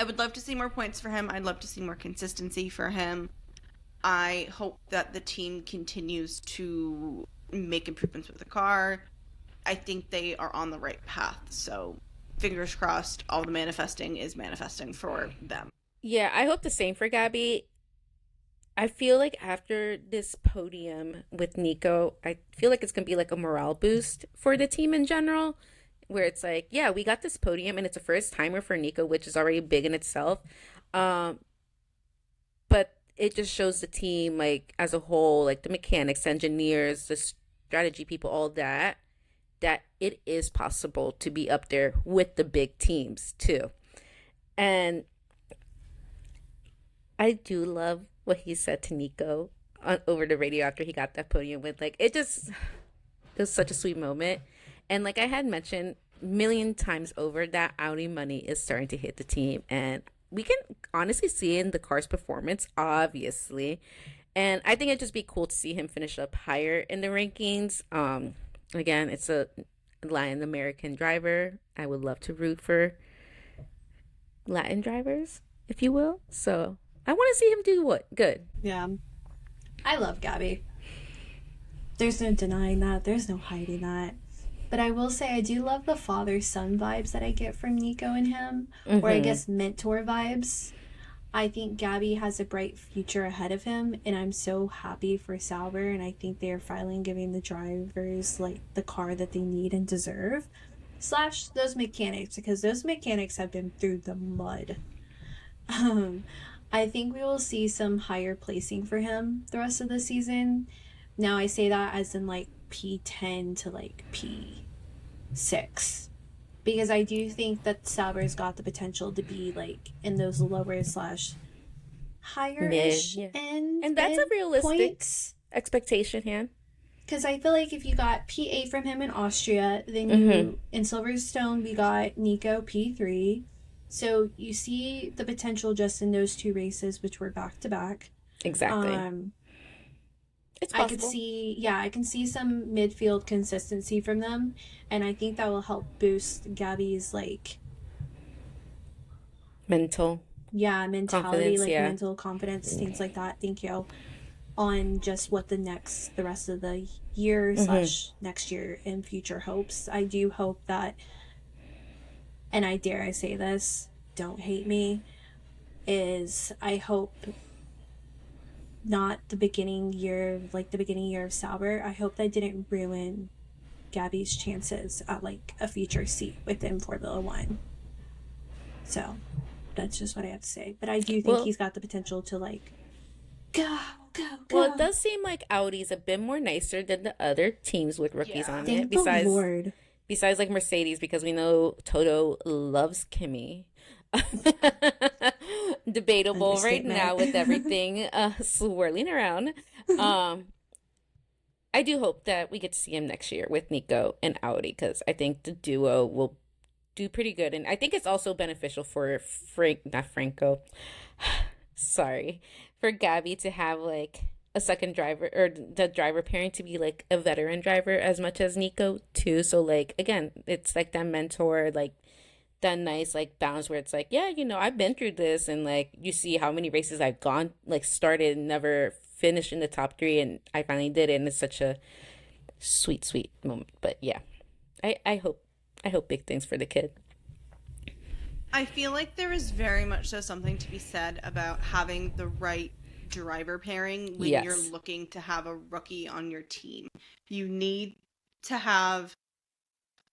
would love to see more points for him. I'd love to see more consistency for him. I hope that the team continues to make improvements with the car. I think they are on the right path. So fingers crossed, all the manifesting is manifesting for them. Yeah, I hope the same for Gabi. I feel like after this podium with Nico, I feel like it's going to be like a morale boost for the team in general, where it's like, yeah, we got this podium and it's a first timer for Nico, which is already big in itself. But it just shows the team, like, as a whole, like the mechanics, engineers, the strategy people, all that it is possible to be up there with the big teams too. And I do love what he said to Nico over the radio after he got that podium win. Like, it was such a sweet moment. And like I had mentioned a million times over, that Audi money is starting to hit the team. And we can honestly see in the car's performance, obviously. And I think it'd just be cool to see him finish up higher in the rankings. Again, it's a Latin American driver. I would love to root for Latin drivers, if you will. So I want to see him do what? Good. Yeah. I love Gabi. There's no denying that. There's no hiding that. But I will say I do love the father-son vibes that I get from Nico and him. Mm-hmm. Or I guess mentor vibes. I think Gabi has a bright future ahead of him. And I'm so happy for Sauber. And I think they're finally giving the drivers like the car that they need and deserve. / those mechanics. Because those mechanics have been through the mud. I think we will see some higher placing for him the rest of the season. Now I say that as in like P10 to like P6, because I do think that Sauber's got the potential to be like in those lower / higher-ish end, and that's a realistic points. Expectation, Han. Because I feel like if you got P8 from him in Austria, then you in Silverstone we got Nico P3. So you see the potential just in those two races, which were back to back. Exactly. It's possible. I can see some midfield consistency from them, and I think that will help boost Gabi's like mentality, mental confidence, things like that. Thank you. On just what the rest of the year / next year and future hopes. I do hope that, and I dare I say this, don't hate me, is I hope not the beginning year, like the beginning year of Sauber. I hope that didn't ruin Gabi's chances at like a future seat within Formula One. So that's just what I have to say. But I do think he's got the potential to like go. Well, it does seem like Audi's a bit more nicer than the other teams with rookies on Thank it. the Lord. Besides like Mercedes, because we know Toto loves Kimi. Debatable right now with everything swirling around. I do hope that we get to see him next year with Nico and Audi, because I think the duo will do pretty good, and I think it's also beneficial for for Gabi to have like a second driver, or the driver pairing to be like a veteran driver as much as Nico too. So like again, it's like that mentor, like that nice like balance where it's like, yeah, you know, I've been through this, and like you see how many races I've gone, like started and never finished in the top 3, and I finally did it, and it's such a sweet moment. But yeah, I hope big things for the kid. I feel like there is very much so something to be said about having the right driver pairing when you're looking to have a rookie on your team. You need to have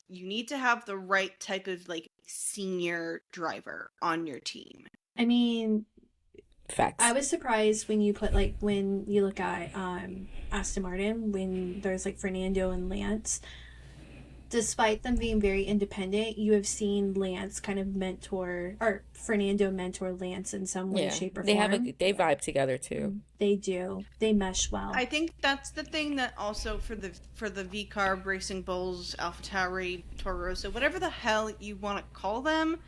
the right type of like senior driver on your team. I mean, facts. I was surprised when you put like, when you look at Aston Martin, when there's like Fernando and Lance. Despite them being very independent, you have seen Lance kind of Fernando mentor Lance in some way, shape, or form. They vibe together too. They do. They mesh well. I think that's the thing that also for the V-Carb, Racing Bulls, AlphaTauri, Toro Rosso, whatever the hell you want to call them,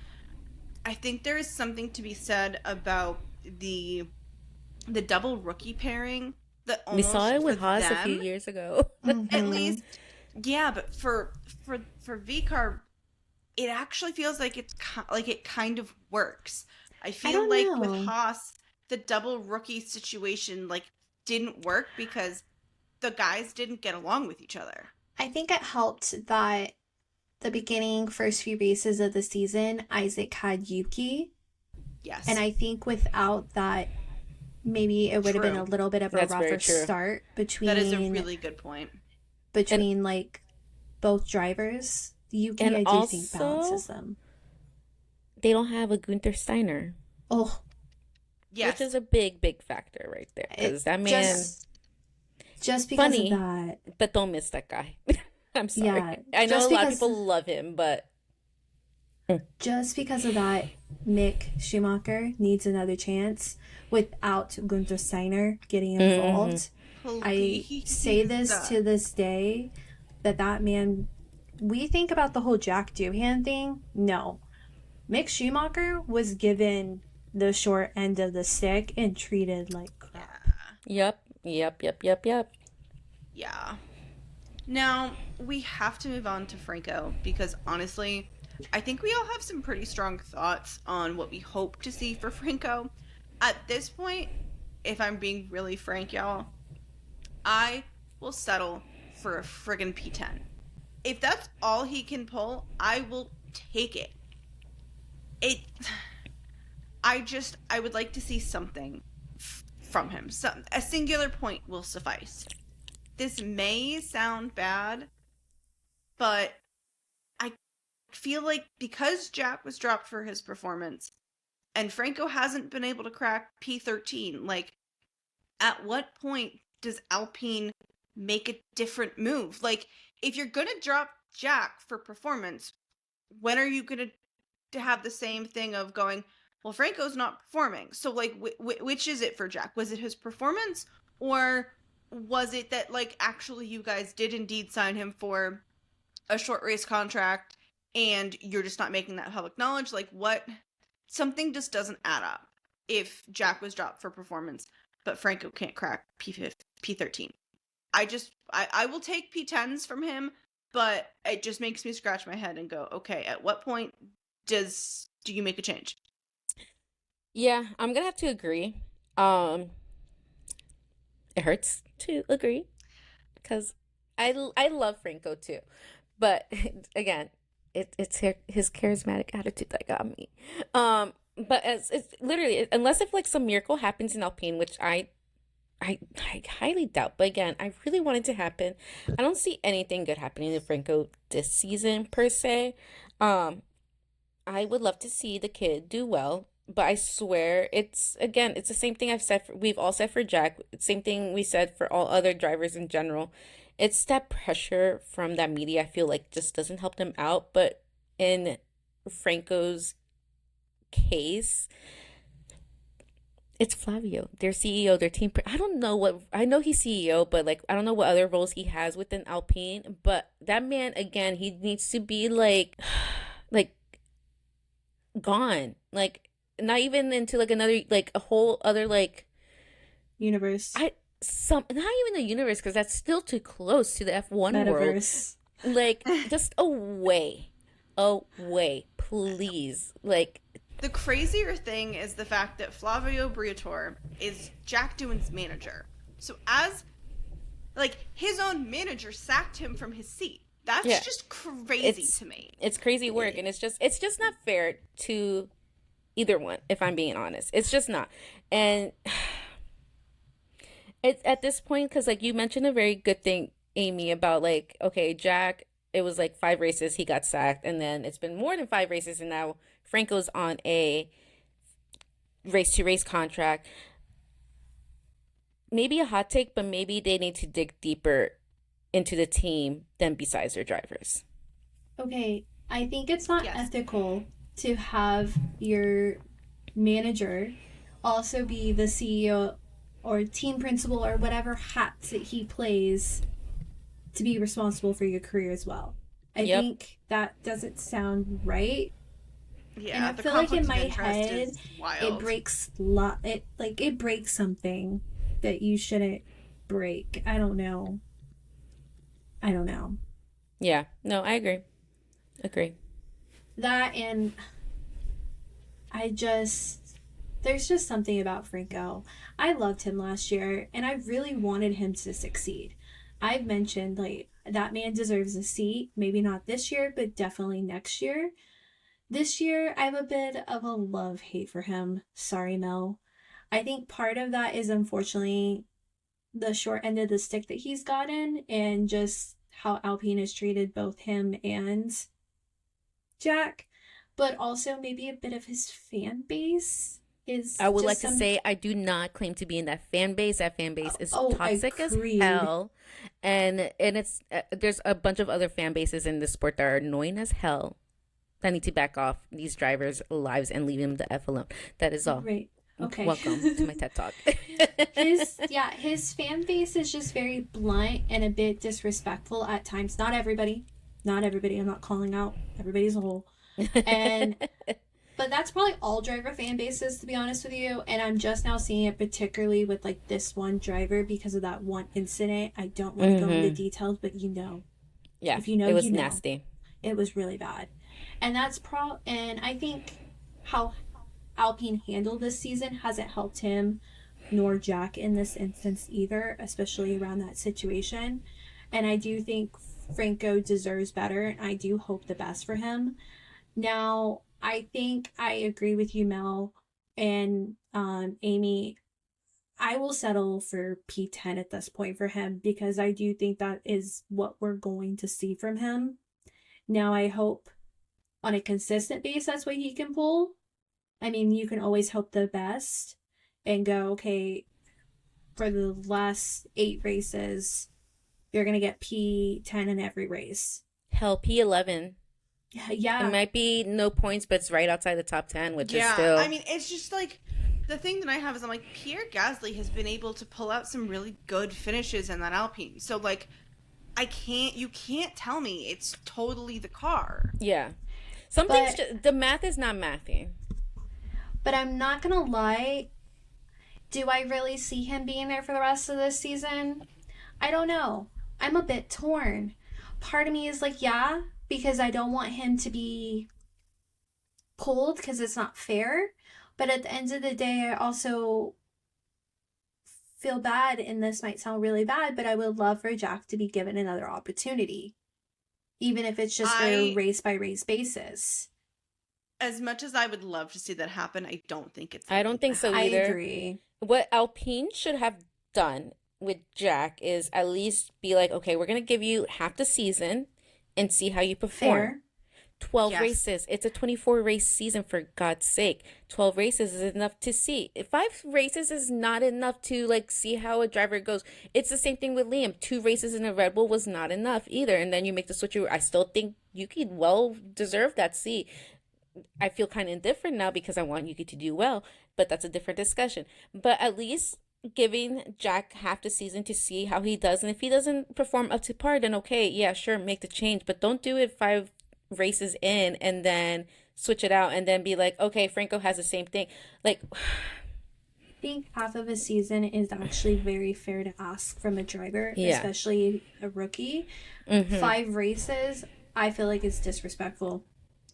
I think there is something to be said about the double rookie pairing that almost, we saw it with Haas them, a few years ago. At least. Yeah, but for V-Carb, it actually feels like it kind of works. I feel like with Haas, the double rookie situation like didn't work because the guys didn't get along with each other. I think it helped that the first few races of the season, Isaac had Yuki. Yes. And I think without that, maybe it would have been a little bit of a rougher start between... That is a really good point. Between, like, both drivers. Yuki, I do think, balances them. They don't have a Gunther Steiner. Oh. Yes. Which is a big factor right there. Because that man... Just because funny, of that. But don't miss that guy. I'm sorry. Yeah, I know a lot of people love him, but... Just because of that, Mick Schumacher needs another chance without Gunther Steiner getting involved. I say this to this day, that man, we think about the whole Jack Doohan thing. No. Mick Schumacher was given the short end of the stick and treated like crap. Yep. Yeah. Now, we have to move on to Franco because honestly, I think we all have some pretty strong thoughts on what we hope to see for Franco. At this point, if I'm being really frank, y'all, I will settle for a friggin' P10. If that's all he can pull, I will take it. I would like to see something from him. A singular point will suffice. This may sound bad, but I feel like because Jack was dropped for his performance and Franco hasn't been able to crack P13, like, at what point does Alpine make a different move? Like, if you're going to drop Jack for performance, when are you going to have the same thing of going, well, Franco's not performing. So, like, which is it for Jack? Was it his performance, or was it that, like, actually you guys did indeed sign him for a short race contract and you're just not making that public knowledge? Like, what? Something just doesn't add up if Jack was dropped for performance, but Franco can't crack P13. I will take P10s from him, but it just makes me scratch my head and go, okay, at what point do you make a change? Yeah, I'm gonna have to agree. It hurts to agree because I love Franco too, but again, it's his charismatic attitude that got me. But it's literally, unless if like some miracle happens in Alpine, which I I highly doubt. But again, I really want it to happen. I don't see anything good happening to Franco this season per se. Um, I would love to see the kid do well, but I swear it's the same thing we've all said for Jack. Same thing we said for all other drivers in general. It's that pressure from that media, I feel like just doesn't help them out. But in Franco's case, it's Flavio, their CEO, their team. I don't know I know he's CEO, but like, I don't know what other roles he has within Alpine. But that man, again, he needs to be like, like gone. Like, not even into like another, like a whole other, like, Universe. Not even the universe, because that's still too close to the F1 Metaverse. world. Like, just away, please. Like, The crazier thing is the fact that Flavio Briatore is Jack Doohan's manager. So his own manager sacked him from his seat. That's just crazy to me. It's crazy work, and it's just not fair to either one, if I'm being honest. It's just not. And it's at this point, because like you mentioned a very good thing, Amy, about like, okay, Jack, it was like 5 races he got sacked, and then it's been more than 5 races, and now Franco's on a race-to-race contract. Maybe a hot take, but maybe they need to dig deeper into the team than besides their drivers. Okay, I think it's not ethical to have your manager also be the CEO or team principal or whatever hats that he plays to be responsible for your career as well. I think that doesn't sound right. Yeah, and I feel like in my head, it breaks it breaks something that you shouldn't break. I don't know. Yeah, no, I agree. That, and there's just something about Franco. I loved him last year, and I really wanted him to succeed. I've mentioned, like, that man deserves a seat. Maybe not this year, but definitely next year. This year, I have a bit of a love-hate for him. Sorry, Mel. I think part of that is, unfortunately, the short end of the stick that he's gotten, and just how Alpine has treated both him and Jack, but also maybe a bit of his fan base is. I would like to say I do not claim to be in that fan base. That fan base is toxic as hell, and it's there's a bunch of other fan bases in this sport that are annoying as hell. That need to back off these drivers' lives and leave them the F alone. That is all. Right. Okay. Welcome to my TED Talk. His fan base is just very blunt and a bit disrespectful at times. Not everybody. I'm not calling out everybody as a whole. But that's probably all driver fan bases, to be honest with you. And I'm just now seeing it particularly with like this one driver because of that one incident. I don't want to go into details, but yeah, if you know, it was nasty. It was really bad, and and I think how Alpine handled this season hasn't helped him nor Jack in this instance either, especially around that situation. And I do think Franco deserves better, and I do hope the best for him. Now, I think I agree with you, Mel and Amy. I will settle for P10 at this point for him because I do think that is what we're going to see from him. Now, I hope on a consistent basis that's what he can pull. I mean, you can always hope the best and go, okay, for the last 8 races, you're going to get P10 in every race. Hell, P11. Yeah. It might be no points, but it's right outside the top 10, which is still... I mean, it's just like, the thing that I have is I'm like, Pierre Gasly has been able to pull out some really good finishes in that Alpine. So, like, you can't tell me it's totally the car. Yeah. The math is not mathing. But I'm not going to lie. Do I really see him being there for the rest of this season? I don't know. I'm a bit torn. Part of me is like, yeah, because I don't want him to be pulled because it's not fair. But at the end of the day, I also feel bad, and this might sound really bad, but I would love for Jack to be given another opportunity. Even if it's just for a race-by-race basis. As much as I would love to see that happen, I don't think it's... I don't think so either. I agree. What Alpine should have done with Jack is at least be like, okay, we're gonna give you half the season and see how you perform. Fair. 12 Yes. races. It's a 24 race season, for God's sake. 12 races is enough to see. 5 races is not enough to like see how a driver goes. It's the same thing with Liam. 2 races in a Red Bull was not enough either. And then you make the switch. I still think Yuki well deserved that seat. I feel kind of indifferent now because I want Yuki to do well, but that's a different discussion. But at least giving Jack half the season to see how he does. And if he doesn't perform up to par, then okay, yeah, sure, make the change. But don't do it 5 races in and then switch it out and then be like, okay, Franco has the same thing. Like, I think half of a season is actually very fair to ask from a driver, Yeah. especially a rookie. mhm. 5 races, I feel like it's disrespectful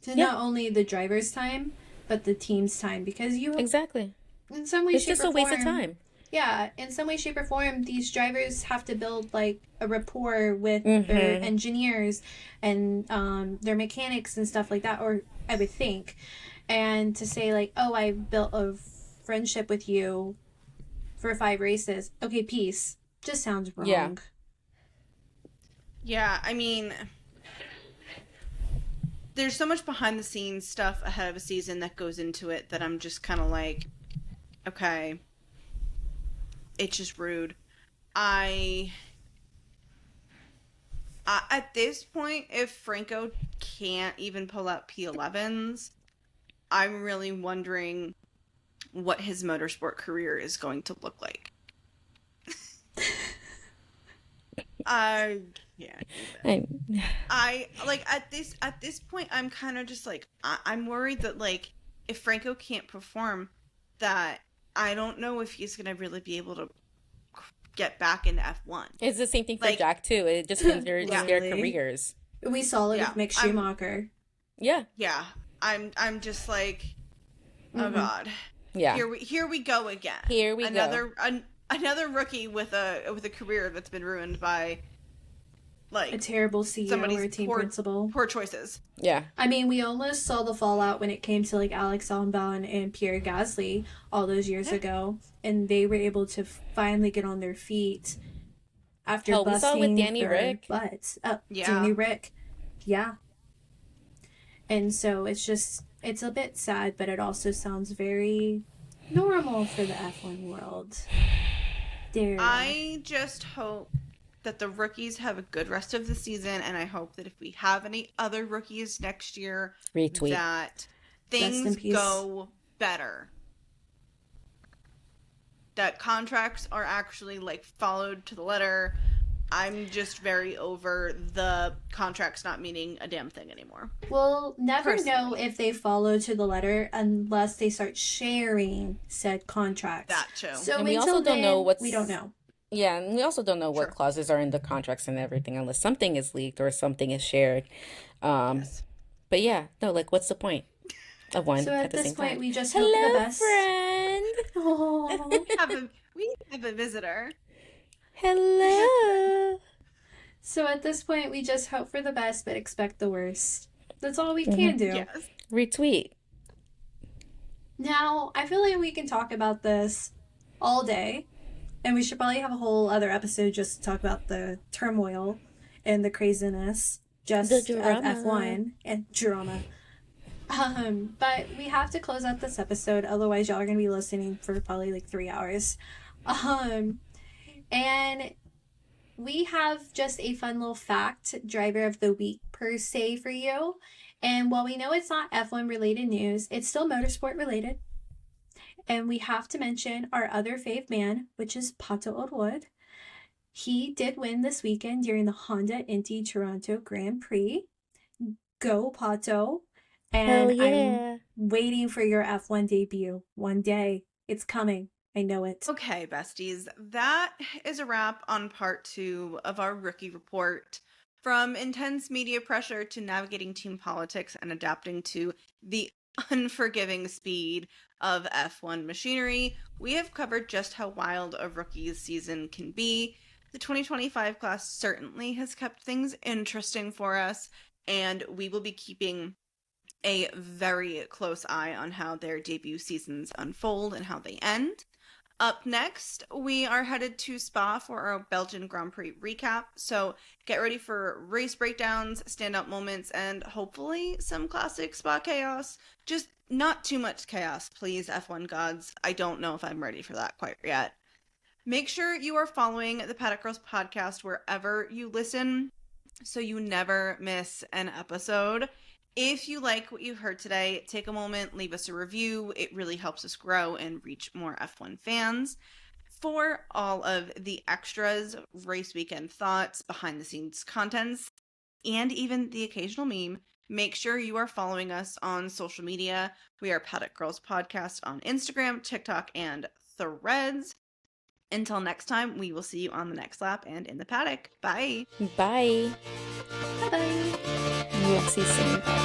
to Yeah. not only the driver's time, but the team's time, because you, Exactly. in some way, It's shape, just or a waste of form, time. yeah, in some way, shape, or form, these drivers have to build like a rapport with their Mhm. engineers and their mechanics and stuff like that, or I would think. And to say like, oh, I built a friendship with you for 5 races. Okay, peace. Just sounds wrong. Yeah. Yeah, I mean, there's so much behind the scenes stuff ahead of a season that goes into it that I'm just kind of like, okay, it's just rude. At this point, if Franco can't even pull out P11s, I'm really wondering what his motorsport career is going to look like. I can't even. I like at this point I'm kind of just like I'm worried that like if Franco can't perform, that I don't know if he's gonna really be able to get back into F1. It's the same thing for Like- Jack too. It just hinders Yeah. their Really? careers. We saw it Yeah, with Mick I'm- Schumacher. Yeah. Yeah, I'm just like, oh Mhm. God, Yeah. here we go again. Here we go. Another rookie with a career that's been ruined by like A terrible CEO somebody's or team poor- principal. poor choices. Yeah. I mean, we almost saw the fallout when it came to like Alex Albon and Pierre Gasly all those years Yeah. ago, and they were able to finally get on their feet after Hell, we busting saw it with Danny their Rick. butts. Yeah. Danny Rick, yeah. And so it's a bit sad, but it also sounds very normal for the F1 world. There. I just hope that the rookies have a good rest of the season, and I hope that if we have any other rookies next year, Retweet. that Rest in things peace. go better. That contracts are actually like followed to the letter. I'm just very over the contracts not meaning a damn thing anymore. We'll never know Personally. if they follow to the letter unless they start sharing said contracts. That too. So And we until also don't know then, what's- we don't know. Yeah, and we also don't know what Sure. clauses are in the contracts and everything unless something is leaked or something is shared. Yes. But yeah, no, like what's the point of one So at at the this same point, time? we just hope for the Hello, best. friend. Oh. We have a visitor. Hello. So at this point, we just hope for the best, but expect the worst. That's all we can do. Yes. Retweet. Now, I feel like we can talk about this all day, and we should probably have a whole other episode just to talk about the turmoil and the craziness just The of drama. F1 and drama. But we have to close out this episode, otherwise y'all are gonna be listening for probably like 3 hours. And we have just a fun little fact, driver of the week per se for you. And while we know it's not F1 related news, it's still motorsport related. And we have to mention our other fave man, which is Pato O'Ward. He did win this weekend during the Honda Indy Toronto Grand Prix. Go, Pato. Hell And yeah. I'm waiting for your F1 debut. One day. It's coming. I know it. Okay, besties, that is a wrap on part 2 of our rookie report. From intense media pressure to navigating team politics and adapting to the unforgiving speed of F1 machinery, we have covered just how wild a rookie's season can be. The 2025 class certainly has kept things interesting for us, and we will be keeping a very close eye on how their debut seasons unfold and how they end. Up next, we are headed to Spa for our Belgian Grand Prix recap. So get ready for race breakdowns, standout moments, and hopefully some classic Spa chaos. Just not too much chaos, please, F1 gods. I don't know if I'm ready for that quite yet. Make sure you are following the Paddock Girls Podcast wherever you listen so you never miss an episode. If you like what you've heard today, take a moment, leave us a review. It really helps us grow and reach more F1 fans. For all of the extras, race weekend thoughts, behind the scenes contents, and even the occasional meme, make sure you are following us on social media. We are Paddock Girls Podcast on Instagram, TikTok, and Threads. Until next time, we will see you on the next lap and in the paddock. Bye. Bye. Bye-bye. Lexi singing that.